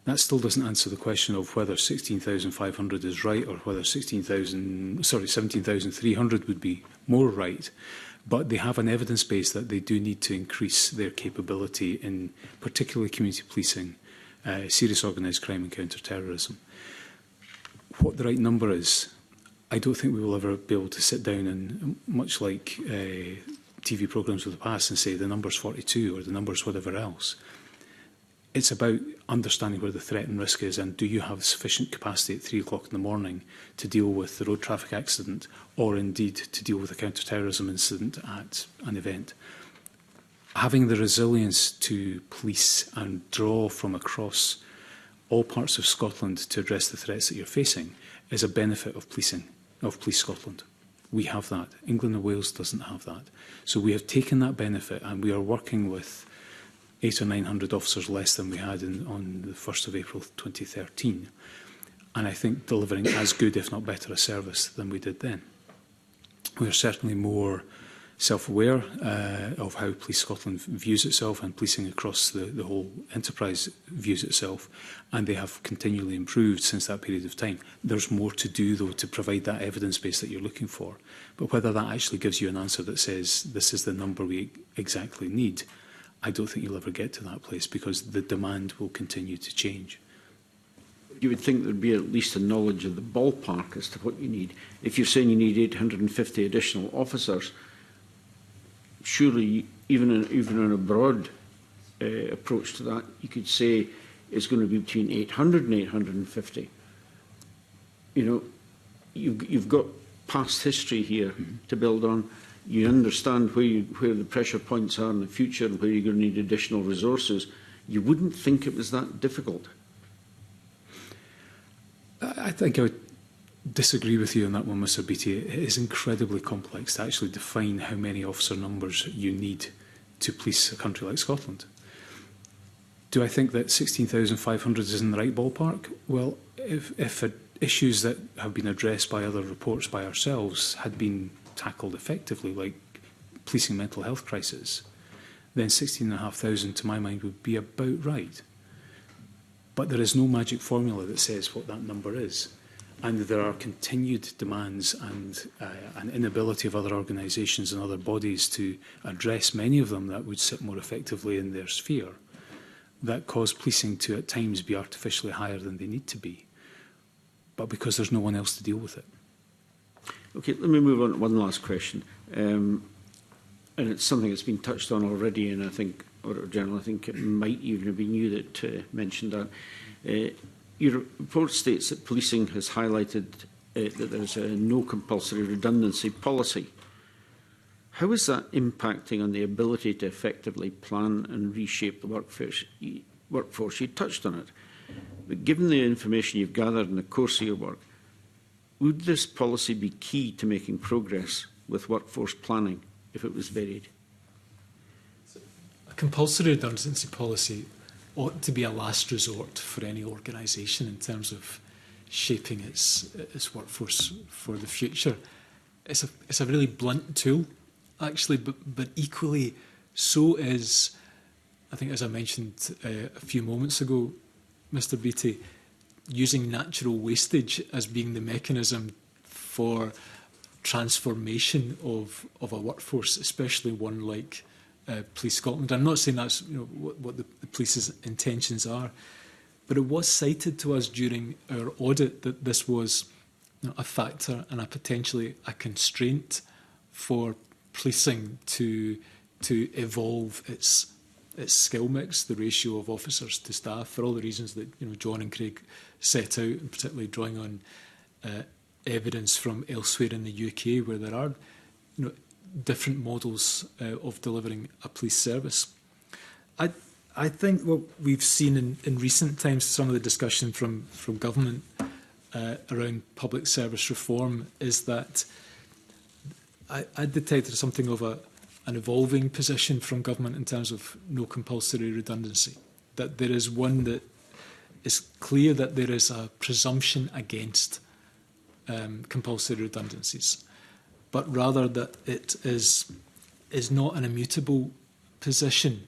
That still doesn't answer the question of whether 16,500 is right or whether 17,300 would be more right. But they have an evidence base that they do need to increase their capability in particularly community policing, serious organised crime and counter-terrorism. What the right number is, I don't think we will ever be able to sit down and, much like TV programmes of the past, and say the number's 42 or the number's whatever else. It's about understanding where the threat and risk is, and do you have sufficient capacity at 3 o'clock in the morning to deal with the road traffic accident, or indeed to deal with a counter-terrorism incident at an event. Having the resilience to police and draw from across all parts of Scotland to address the threats that you're facing is a benefit of policing, of Police Scotland. We have that. England and Wales doesn't have that. So we have taken that benefit, and we are working with 800 or 900 officers less than we had on the 1st of April 2013. And I think delivering as good, if not better, a service than we did then. We are certainly more self-aware of how Police Scotland views itself, and policing across the whole enterprise views itself, and they have continually improved since that period of time. There's more to do, though, to provide that evidence base that you're looking for. But whether that actually gives you an answer that says this is the number we exactly need, I don't think you'll ever get to that place, because the demand will continue to change. You would think there'd be at least a knowledge of the ballpark as to what you need. If you're saying you need 850 additional officers, surely even in a broad approach to that, you could say it's going to be between 800 and 850. You know, you've got past history here to build on. You understand where the pressure points are in the future and where you're going to need additional resources. You wouldn't think it was that difficult. I think I would disagree with you on that one, Mr. Beattie. It is incredibly complex to actually define how many officer numbers you need to police a country like Scotland. Do I think that 16,500 is in the right ballpark? Well, if issues that have been addressed by other reports by ourselves had been tackled effectively, like policing mental health crisis, then 16,500 to my mind would be about right. But there is no magic formula that says what that number is. And there are continued demands and an inability of other organisations and other bodies to address many of them that would sit more effectively in their sphere, that cause policing to at times be artificially higher than they need to be, but because there's no one else to deal with it. Okay, let me move on to one last question. And it's something that's been touched on already, and I think, Auditor General, I think it might even have been you that mentioned that. Your report states that policing has highlighted that there's a no compulsory redundancy policy. How is that impacting on the ability to effectively plan and reshape the workforce? You touched on it. But given the information you've gathered in the course of your work, would this policy be key to making progress with workforce planning if it was varied? A compulsory redundancy policy ought to be a last resort for any organisation in terms of shaping its workforce for the future. It's a really blunt tool, actually, but equally so is, I think as I mentioned a few moments ago, Mr. Beattie, using natural wastage as being the mechanism for transformation of a workforce, especially one like Police Scotland. I'm not saying that's what the police's intentions are, but it was cited to us during our audit that this was a factor and potentially a constraint for policing to evolve its skill mix, the ratio of officers to staff, for all the reasons that John and Craig set out, and particularly drawing on evidence from elsewhere in the UK where there are different models of delivering a police service. I think what we've seen in recent times, some of the discussion from government around public service reform, is that I detected something of an evolving position from government in terms of no compulsory redundancy. That there is one that is clear that there is a presumption against compulsory redundancies, but rather that it is not an immutable position,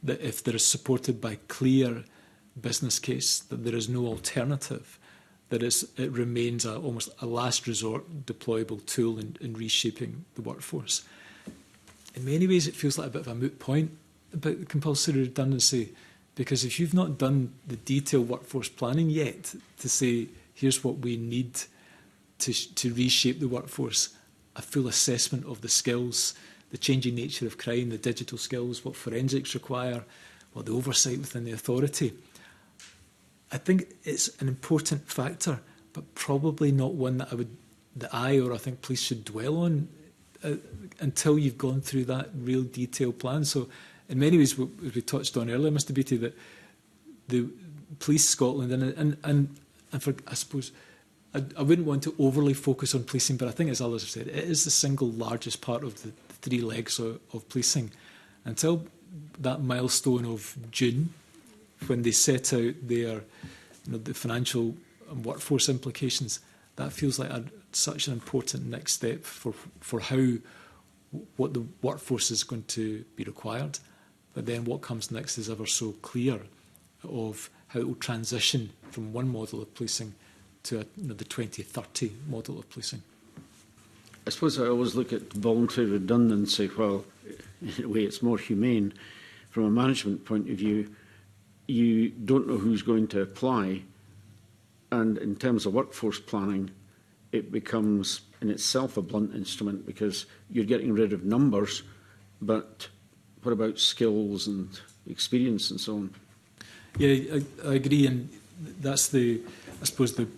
that if there is supported by clear business case, that there is no alternative, that it remains almost a last resort deployable tool in reshaping the workforce. In many ways, it feels like a bit of a moot point about compulsory redundancy, because if you've not done the detailed workforce planning yet to say, here's what we need to reshape the workforce, a full assessment of the skills, the changing nature of crime, the digital skills, what forensics require, or the oversight within the authority. I think it's an important factor, but probably not one that I think police should dwell on until you've gone through that real detailed plan. So in many ways, as we touched on earlier, Mr Beattie, that the Police Scotland, and for, I suppose, I wouldn't want to overly focus on policing, but I think, as others have said, it is the single largest part of the three legs of policing. Until that milestone of June, when they set out their, the financial and workforce implications, that feels like such an important next step for what the workforce is going to be required. But then what comes next is ever so clear of how it will transition from one model of policing to the 2030 model of policing. I suppose I always look at voluntary redundancy. Well, in a way, it's more humane. From a management point of view, you don't know who's going to apply. And in terms of workforce planning, it becomes in itself a blunt instrument because you're getting rid of numbers, but what about skills and experience and so on? Yeah, I agree, and that's I suppose the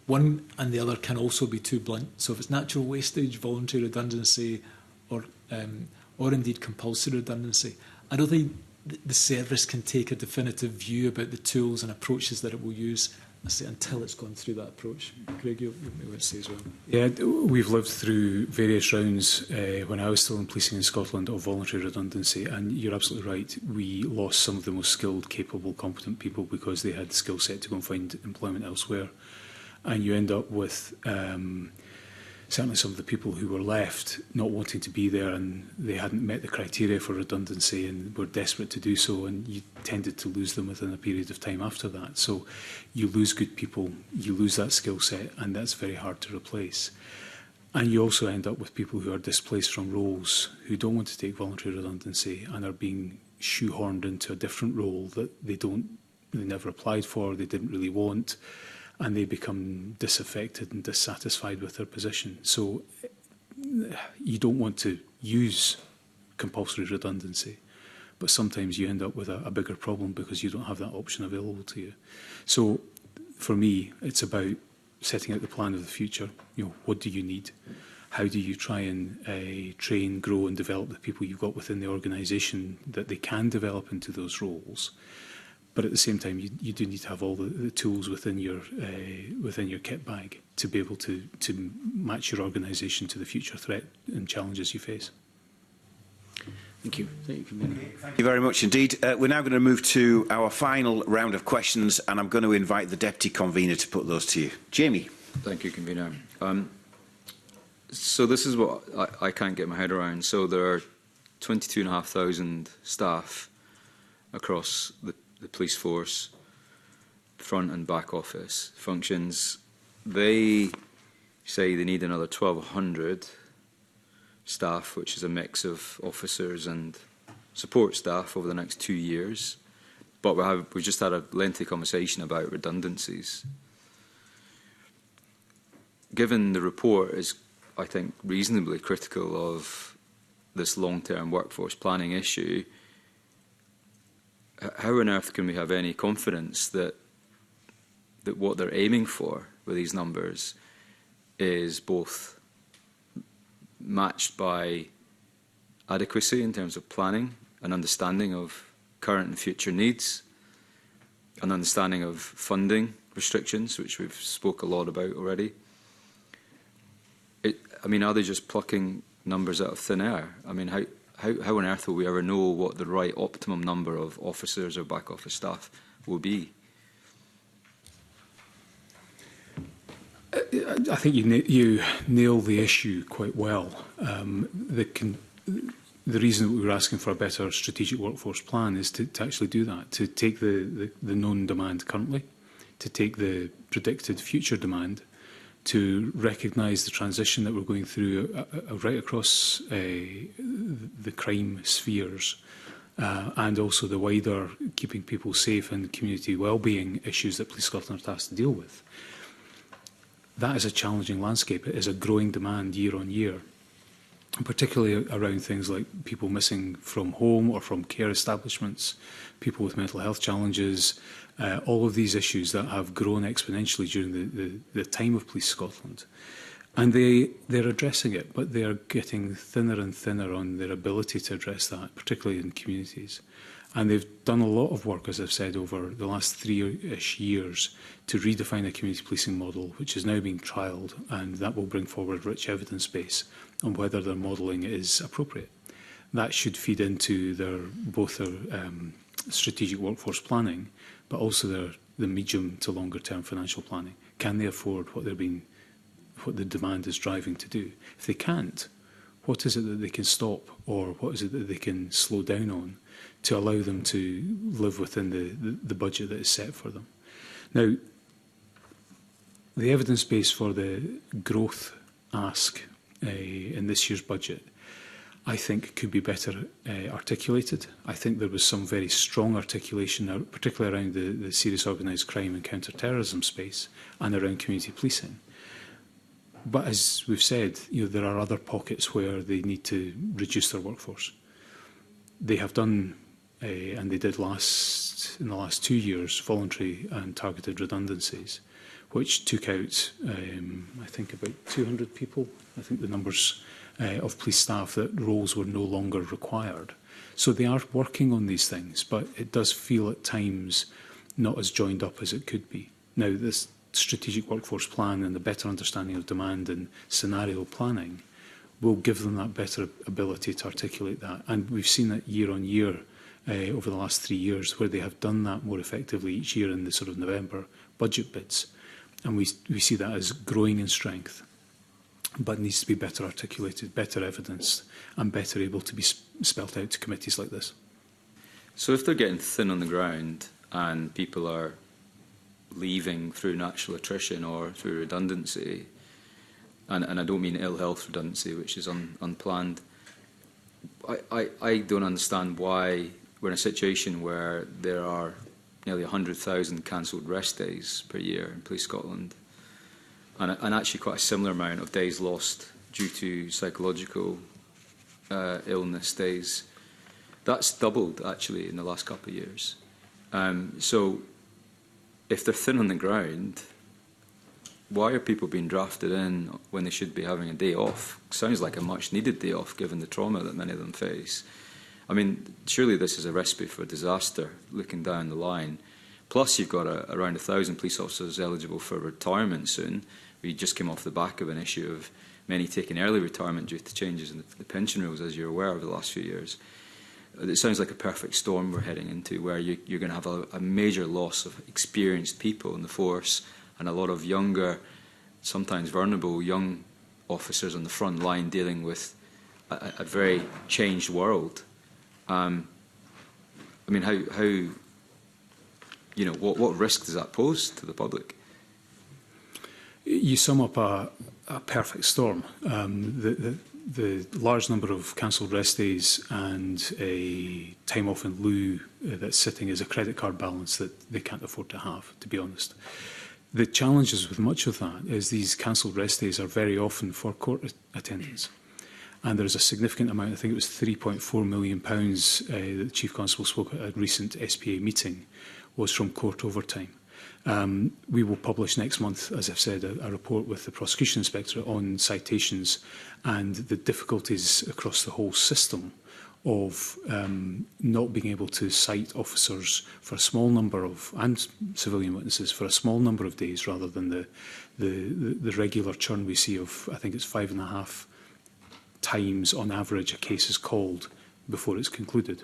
one and the other can also be too blunt. So if it's natural wastage, voluntary redundancy, or indeed compulsory redundancy, I don't think the service can take a definitive view about the tools and approaches that it will use until it's gone through that approach. Craig, you may want to say as well. Yeah, we've lived through various rounds when I was still in policing in Scotland of voluntary redundancy, and you're absolutely right. We lost some of the most skilled, capable, competent people because they had the skill set to go and find employment elsewhere. And you end up with certainly some of the people who were left not wanting to be there, and they hadn't met the criteria for redundancy and were desperate to do so, and you tended to lose them within a period of time after that. So you lose good people, you lose that skill set, and that's very hard to replace. And you also end up with people who are displaced from roles, who don't want to take voluntary redundancy and are being shoehorned into a different role that they never applied for, they didn't really want, and they become disaffected and dissatisfied with their position. So you don't want to use compulsory redundancy, but sometimes you end up with a bigger problem because you don't have that option available to you. So for me, it's about setting out the plan of the future. What do you need? How do you try and train, grow and develop the people you've got within the organisation that they can develop into those roles? But at the same time, you do need to have all the tools within your kit bag to be able to match your organisation to the future threat and challenges you face. Thank you. Thank you, Convener. Thank you very much indeed. We're now going to move to our final round of questions, and I'm going to invite the Deputy Convener to put those to you. Jamie. Thank you, Convener. So this is what I can't get my head around. So there are 22,500 staff across the police force, front and back office functions. They say they need another 1,200 staff, which is a mix of officers and support staff over the next 2 years. But we just had a lengthy conversation about redundancies. Given the report is, I think, reasonably critical of this long-term workforce planning issue, how on earth can we have any confidence that what they're aiming for with these numbers is both matched by adequacy in terms of planning, an understanding of current and future needs, an understanding of funding restrictions, which we've spoke a lot about already? I mean, are they just plucking numbers out of thin air? I mean, how on earth will we ever know what the right optimum number of officers or back office staff will be? I think you nail the issue quite well. The reason that we were asking for a better strategic workforce plan is to actually do that, to take the known demand currently, to take the predicted future demand, to recognise the transition that we're going through right across the crime spheres, and also the wider keeping people safe and community wellbeing issues that Police Scotland are tasked to deal with. That is a challenging landscape. It is a growing demand year on year. particularly around things like people missing from home or from care establishments, people with mental health challenges, all of these issues that have grown exponentially during the time of Police Scotland. And they're addressing it, but they are getting thinner and thinner on their ability to address that, particularly in communities. And they've done a lot of work, as I've said, over the last 3-ish years to redefine a community policing model, which is now being trialled, and that will bring forward rich evidence base on whether their modelling is appropriate. That should feed into both their strategic workforce planning, but also the medium to longer term financial planning. Can they afford what the demand is driving to do? If they can't, what is it that they can stop, or what is it that they can slow down on to allow them to live within the budget that is set for them? Now, the evidence base for the growth ask in this year's budget, I think, could be better articulated. I think there was some very strong articulation, particularly around the serious organised crime and counter-terrorism space and around community policing. But as we've said, there are other pockets where they need to reduce their workforce. They have done, and they did in the last 2 years, voluntary and targeted redundancies, which took out, I think, about 200 people. I think the numbers of police staff that roles were no longer required. So they are working on these things, but it does feel at times not as joined up as it could be. Now, this strategic workforce plan and the better understanding of demand and scenario planning will give them that better ability to articulate that. And we've seen that year on year over the last 3 years, where they have done that more effectively each year in the sort of November budget bids. And we see that as growing in strength, but needs to be better articulated, better evidenced, and better able to be spelt out to committees like this. So if they're getting thin on the ground and people are leaving through natural attrition or through redundancy, and I don't mean ill health redundancy, which is unplanned, I don't understand why we're in a situation where there are nearly 100,000 cancelled rest days per year in Police Scotland, and actually quite a similar amount of days lost due to psychological illness days. That's doubled, actually, in the last couple of years. So if they're thin on the ground, why are people being drafted in when they should be having a day off? Sounds like a much-needed day off, given the trauma that many of them face. I mean, surely this is a recipe for disaster, looking down the line. Plus, you've got around 1,000 police officers eligible for retirement soon. We just came off the back of an issue of many taking early retirement due to changes in the pension rules, as you're aware, over the last few years. It sounds like a perfect storm we're heading into, where you're going to have a major loss of experienced people in the force and a lot of younger, sometimes vulnerable young officers on the front line dealing with a very changed world. I mean, what risk does that pose to the public? You sum up a perfect storm. The large number of cancelled rest days and a time off in lieu that's sitting as a credit card balance that they can't afford to have, to be honest. The challenges with much of that is these cancelled rest days are very often for court attendance. And there's a significant amount, I think it was £3.4 million that the Chief Constable spoke at a recent SPA meeting, was from court overtime. We will publish next month, as I've said, a report with the Prosecution Inspectorate on citations and the difficulties across the whole system of not being able to cite officers for a small number of, and civilian witnesses, for a small number of days rather than the regular churn we see of, I think it's 5.5 times on average a case is called before it's concluded.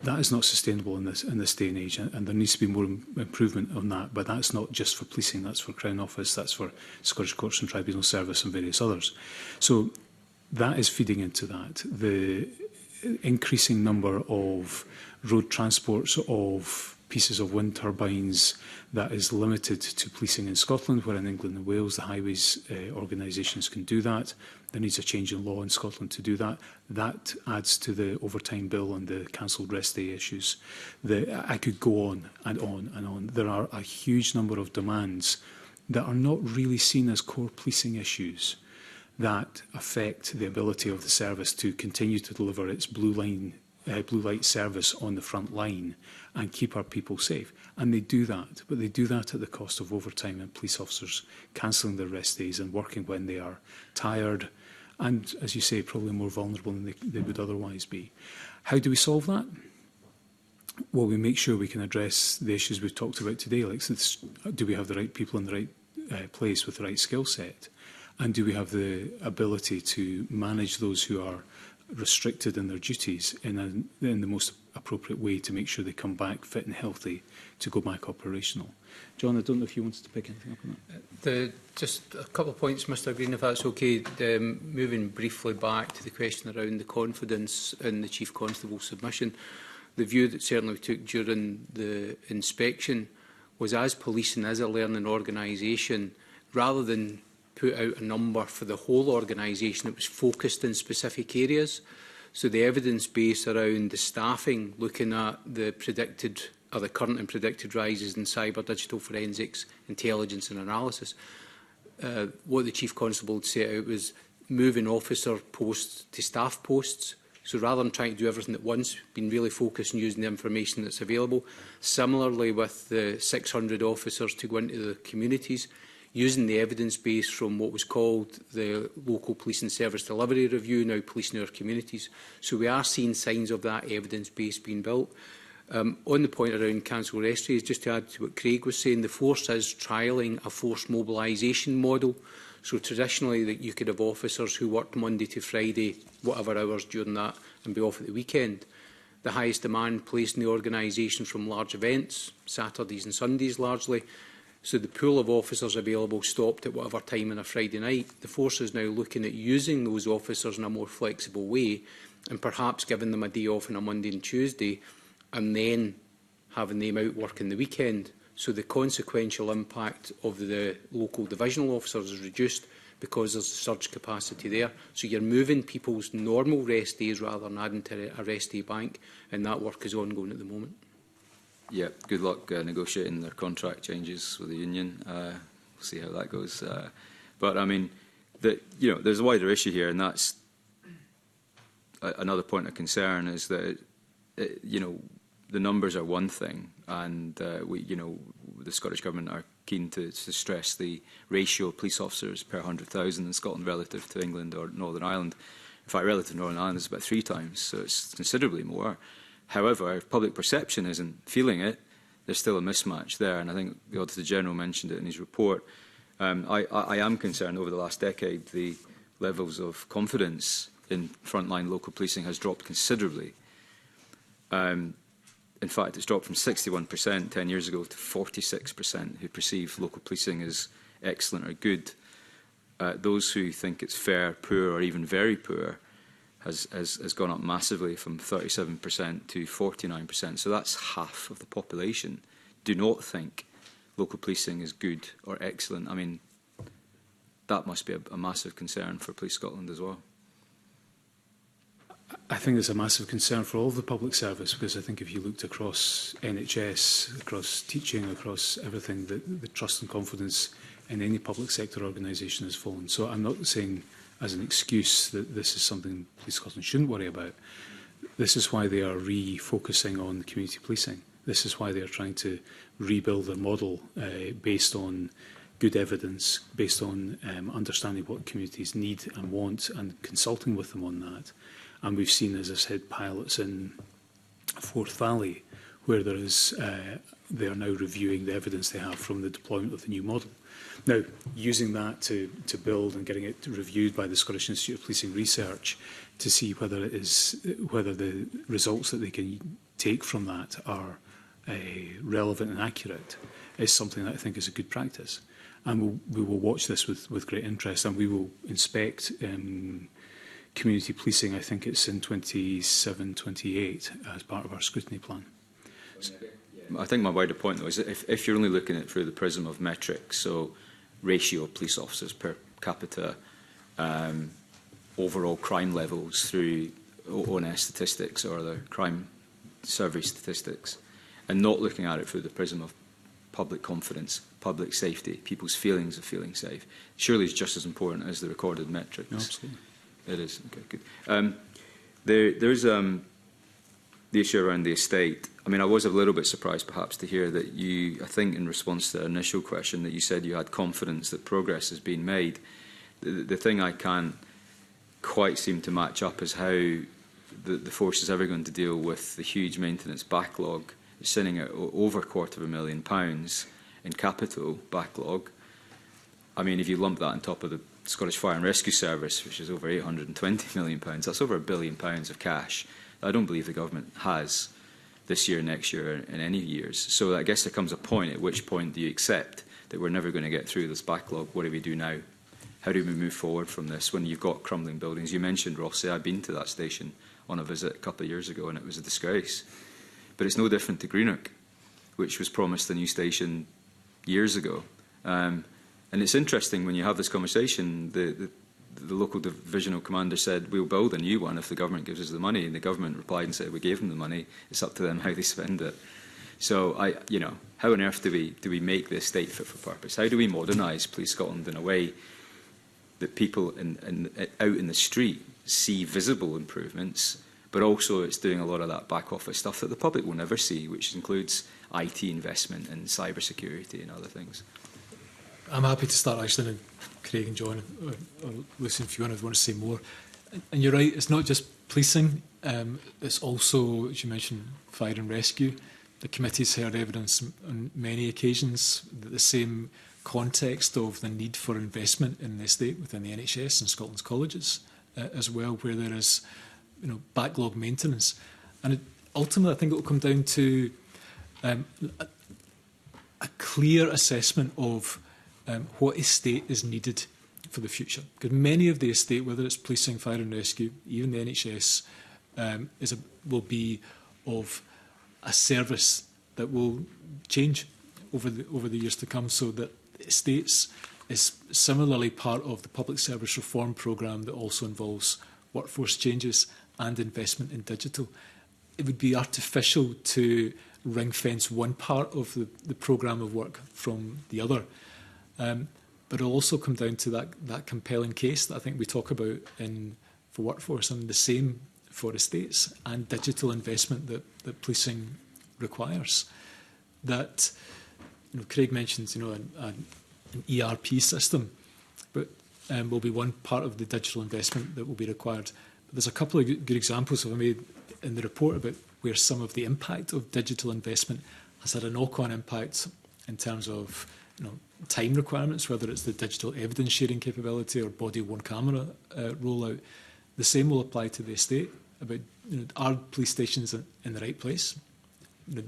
That is not sustainable in this day and age, and there needs to be more improvement on that. But that's not just for policing; that's for Crown Office, that's for Scottish Courts and Tribunal Service and various others. So that is feeding into that. The increasing number of road transports of pieces of wind turbines that is limited to policing in Scotland, where in England and Wales the highways organisations can do that. There needs a change in law in Scotland to do that. That adds to the overtime bill and the cancelled rest day issues. I could go on and on and on. There are a huge number of demands that are not really seen as core policing issues. that affect the ability of the service to continue to deliver its blue light service on the front line and keep our people safe. And they do that, but they do that at the cost of overtime and police officers cancelling their rest days and working when they are tired and, as you say, probably more vulnerable than they would otherwise be. How do we solve that? Well, we make sure we can address the issues we've talked about today, like do we have the right people in the right place with the right skill set? And do we have the ability to manage those who are restricted in their duties in the most appropriate way to make sure they come back fit and healthy to go back operational? John, I don't know if you wanted to pick anything up on that. Just a couple of points, Mr Green, if that's okay. Moving briefly back to the question around the confidence in the Chief Constable's submission. The view that certainly we took during the inspection was, as policing is a learning organisation, rather than put out a number for the whole organisation, it was focused in specific areas. So the evidence base around the staffing, looking at the predicted or the current and predicted rises in cyber, digital forensics, intelligence and analysis, what the Chief Constable had set out was moving officer posts to staff posts. So rather than trying to do everything at once, being really focused on using the information that's available. Similarly, with the 600 officers to go into the communities, using the evidence base from what was called the Local Policing Service Delivery Review, now Policing Our Communities. So we are seeing signs of that evidence base being built. On the point around cancel rest days, just to add to what Craig was saying, the force is trialling a force mobilisation model. So traditionally, that you could have officers who worked Monday to Friday, whatever hours during that, and be off at the weekend. The highest demand placed in the organisation from large events, Saturdays and Sundays largely. So the pool of officers available stopped at whatever time on a Friday night. The force is now looking at using those officers in a more flexible way and perhaps giving them a day off on a Monday and Tuesday and then having them out working the weekend. So the consequential impact of the local divisional officers is reduced because there's surge capacity there. So you're moving people's normal rest days rather than adding to a rest day bank, and that work is ongoing at the moment. Yeah, good luck negotiating their contract changes with the union. We'll see how that goes. But I mean, there's a wider issue here, and that's another point of concern is that the numbers are one thing, and the Scottish Government are keen to stress the ratio of police officers per 100,000 in Scotland relative to England or Northern Ireland. In fact, relative to Northern Ireland is about 3 times, so it's considerably more. However, if public perception isn't feeling it, there's still a mismatch there, and I think the Auditor General mentioned it in his report. I am concerned over the last decade the levels of confidence in frontline local policing has dropped considerably. In fact, it's dropped from 61% 10 years ago to 46% who perceive local policing as excellent or good. Those who think it's fair, poor, or even very poor has gone up massively from 37% to 49%. So that's half of the population do not think local policing is good or excellent. I mean, that must be a massive concern for Police Scotland as well. I think it's a massive concern for all of the public service, because I think if you looked across NHS, across teaching, across everything, the trust and confidence in any public sector organisation has fallen. So I'm not saying as an excuse that this is something Police Scotland shouldn't worry about. This is why they are refocusing on community policing. This is why they are trying to rebuild a model based on good evidence, based on understanding what communities need and want and consulting with them on that. And we've seen, as I said, pilots in Forth Valley, where they are now reviewing the evidence they have from the deployment of the new model. Now, using that to build and getting it reviewed by the Scottish Institute of Policing Research to see whether the results that they can take from that are relevant and accurate is something that I think is a good practice. And we will watch this with great interest, and we will inspect community policing. I think it's in 27-28 as part of our scrutiny plan. I think my wider point, though, is that if you're only looking at it through the prism of metrics, so ratio of police officers per capita, overall crime levels through ONS statistics or the crime survey statistics, and not looking at it through the prism of public confidence, public safety, people's feelings of feeling safe, surely is just as important as the recorded metrics. No, absolutely. It is. Okay, good. There's the issue around the estate. I mean, I was a little bit surprised perhaps to hear that you, I think in response to the initial question, that you said you had confidence that progress has been made. The thing I can't quite seem to match up is how the force is ever going to deal with the huge maintenance backlog. It's sitting at over £250,000 in capital backlog. I mean, if you lump that on top of the Scottish Fire and Rescue Service, which is over £820 million, that's over £1 billion of cash that I don't believe the government has this year, next year, in any years. So I guess there comes a point at which point do you accept that we're never going to get through this backlog? What do we do now? How do we move forward from this when you've got crumbling buildings? You mentioned Rothsay. I've been to that station on a visit a couple of years ago, and it was a disgrace. But it's no different to Greenock, which was promised a new station years ago. And it's interesting when you have this conversation, the local divisional commander said, we'll build a new one if the government gives us the money. And the government replied and said, we gave them the money. It's up to them how they spend it. So, how on earth do we make this state fit for purpose? How do we modernise Police Scotland in a way that people out in the street see visible improvements, but also it's doing a lot of that back office stuff that the public will never see, which includes IT investment and cyber security and other things? I'm happy to start actually, and Craig and John, or Lucy, if you want to say more. And you're right, it's not just policing, it's also, as you mentioned, fire and rescue. The committee's heard evidence on many occasions that the same context of the need for investment in the estate within the NHS and Scotland's colleges as well, where there is backlog maintenance. And ultimately, I think it will come down to a clear assessment of what estate is needed for the future. Because many of the estate, whether it's policing, fire and rescue, even the NHS, will be of a service that will change over the years to come, so that estates is similarly part of the public service reform programme that also involves workforce changes and investment in digital. It would be artificial to ring-fence one part of the programme of work from the other. But it'll also come down to that compelling case that I think we talk about for workforce, and the same for estates and digital investment that policing requires. That Craig mentions an ERP system, but will be one part of the digital investment that will be required. But there's a couple of good examples I've made in the report about where some of the impact of digital investment has had a knock-on impact in terms of time requirements, whether it's the digital evidence sharing capability or body-worn camera rollout. The same will apply to the estate. About are police stations in the right place?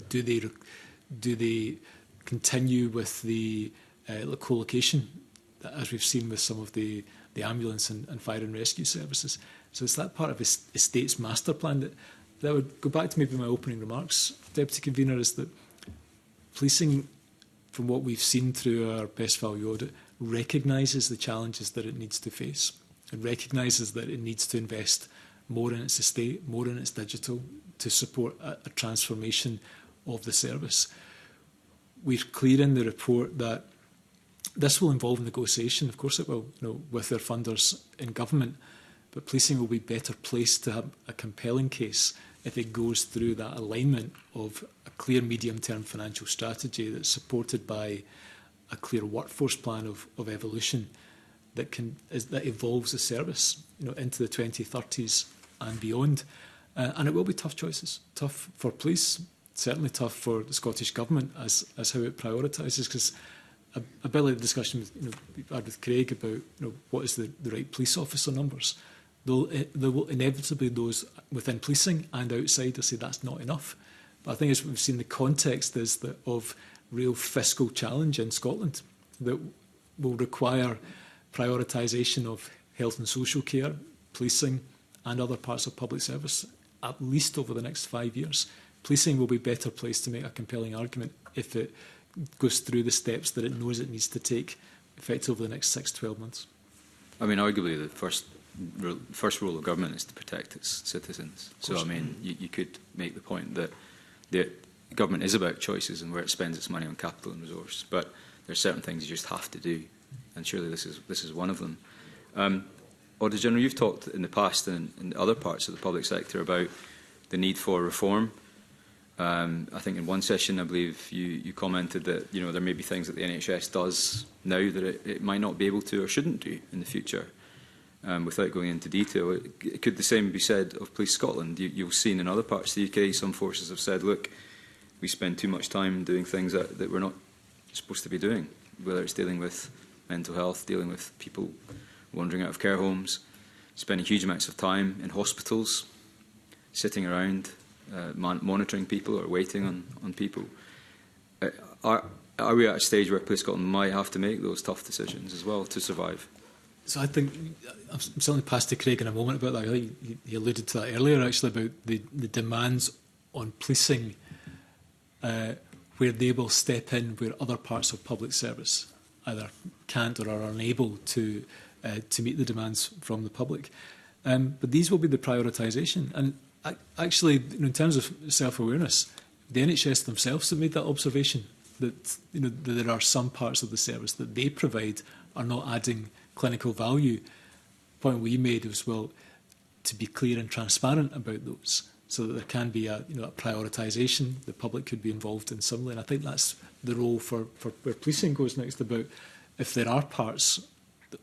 Do they continue with the co-location, as we've seen with some of the ambulance and fire and rescue services? So it's that part of estate's master plan that would go back to maybe my opening remarks, Deputy Convener, is that policing, from what we've seen through our best value audit, recognises the challenges that it needs to face and recognises that it needs to invest more in its estate, more in its digital, to support a transformation of the service. We're clear in the report that this will involve negotiation. Of course it will, with their funders in government, but policing will be better placed to have a compelling case if it goes through that alignment of a clear medium-term financial strategy that's supported by a clear workforce plan of evolution that evolves the service into the 2030s and beyond. And it will be tough choices, tough for police, certainly tough for the Scottish Government as how it prioritises, because a bit like the discussion we've had with Craig about what is the right police officer numbers. There will inevitably those within policing and outside will say that's not enough. But I think as we've seen, the context is that of real fiscal challenge in Scotland that will require prioritisation of health and social care, policing and other parts of public service, at least over the next 5 years. Policing will be better placed to make a compelling argument if it goes through the steps that it knows it needs to take effectively over the next 6-12 months. I mean, arguably the first rule of government is to protect its citizens. So, I mean, you could make the point that government is about choices and where it spends its money on capital and resource, but there are certain things you just have to do, and surely this is one of them. Auditor General, you've talked in the past and in other parts of the public sector about the need for reform. I think in one session, I believe you commented that there may be things that the NHS does now that it might not be able to or shouldn't do in the future. Without going into detail, could the same be said of Police Scotland? You've seen in other parts of the UK, some forces have said, look, we spend too much time doing things that we're not supposed to be doing, whether it's dealing with mental health, dealing with people wandering out of care homes, spending huge amounts of time in hospitals, sitting around, monitoring people or waiting on people. Are we at a stage where Police Scotland might have to make those tough decisions as well to survive? So I think, I'm certainly pass to Craig in a moment about that. I think he alluded to that earlier, actually, about the demands on policing where they will step in where other parts of public service either can't or are unable to meet the demands from the public. But these will be the prioritisation. And actually, in terms of self-awareness, the NHS themselves have made that observation that that there are some parts of the service that they provide are not adding clinical value. The point we made was, well, to be clear and transparent about those, so that there can be a prioritisation. The public could be involved in some way, and I think that's the role for where policing goes next. About if there are parts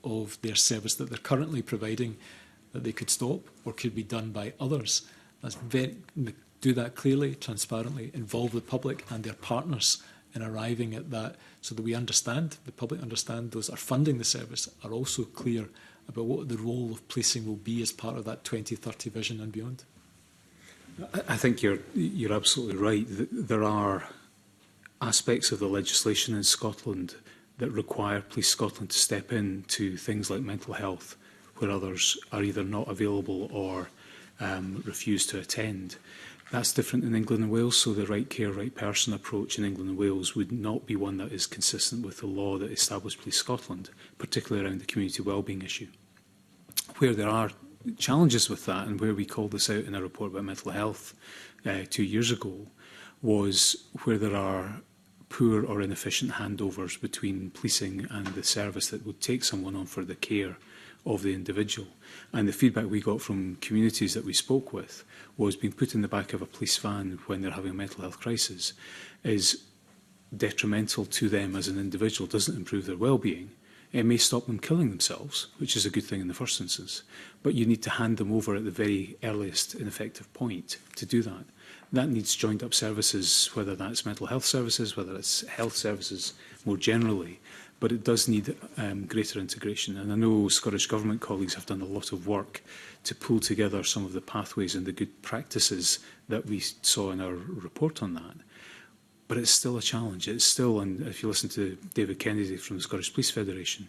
of their service that they're currently providing that they could stop or could be done by others. Do that clearly, transparently, involve the public and their partners in arriving at that, so that we understand, the public understand, those that are funding the service are also clear about what the role of policing will be as part of that 2030 vision and beyond. I think you're absolutely right. There are aspects of the legislation in Scotland that require Police Scotland to step in to things like mental health, where others are either not available or refuse to attend. That's different in England and Wales, so the right care, right person approach in England and Wales would not be one that is consistent with the law that established Police Scotland, particularly around the community wellbeing issue. Where there are challenges with that, and where we called this out in a report about mental health 2 years ago, was where there are poor or inefficient handovers between policing and the service that would take someone on for the care of the individual. And the feedback we got from communities that we spoke with was being put in the back of a police van when they're having a mental health crisis is detrimental to them as an individual, doesn't improve their well-being. It may stop them killing themselves, which is a good thing in the first instance, but you need to hand them over at the very earliest and effective point to do that. That needs joined up services, whether that's mental health services, whether it's health services more generally, but it does need greater integration. And I know Scottish Government colleagues have done a lot of work to pull together some of the pathways and the good practices that we saw in our report on that. But it's still a challenge. It's still, and if you listen to David Kennedy from the Scottish Police Federation,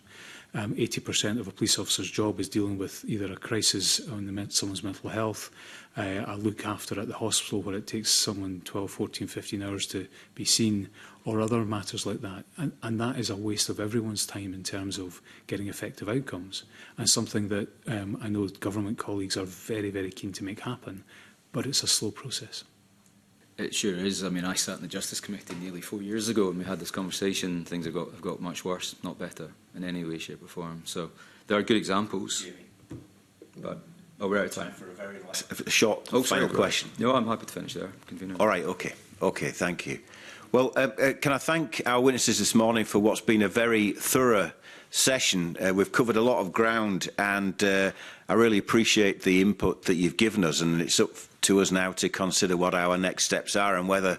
80% of a police officer's job is dealing with either a crisis on someone's mental health, a look after at the hospital where it takes someone 12, 14, 15 hours to be seen, or other matters like that. And that is a waste of everyone's time in terms of getting effective outcomes, and something that I know government colleagues are very, very keen to make happen, but it's a slow process. It sure is. I mean, I sat in the Justice Committee nearly 4 years ago and we had this conversation. Things have got much worse, not better in any way, shape or form. So there are good examples. But we're out of time. For a very short final question. No, I'm happy to finish there, Convener. All right, okay. Okay, thank you. Well, can I thank our witnesses this morning for what's been a very thorough session. We've covered a lot of ground, and I really appreciate the input that you've given us, and it's up to us now to consider what our next steps are and whether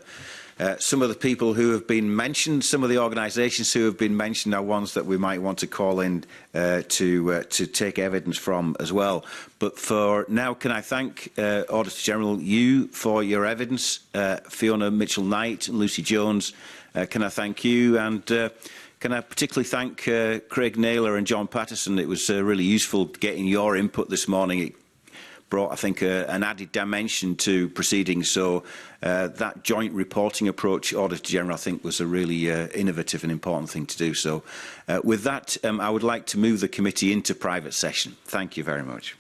some of the people who have been mentioned, some of the organisations who have been mentioned are ones that we might want to call in to take evidence from as well. But for now, can I thank Auditor General, you for your evidence, Fiona Mitchell-Knight and Lucy Jones, can I thank you, and can I particularly thank Craig Naylor and John Patterson. It was really useful getting your input this morning. It brought, I think, an added dimension to proceedings. So that joint reporting approach, Auditor General, I think was a really innovative and important thing to do. So with that, I would like to move the committee into private session. Thank you very much.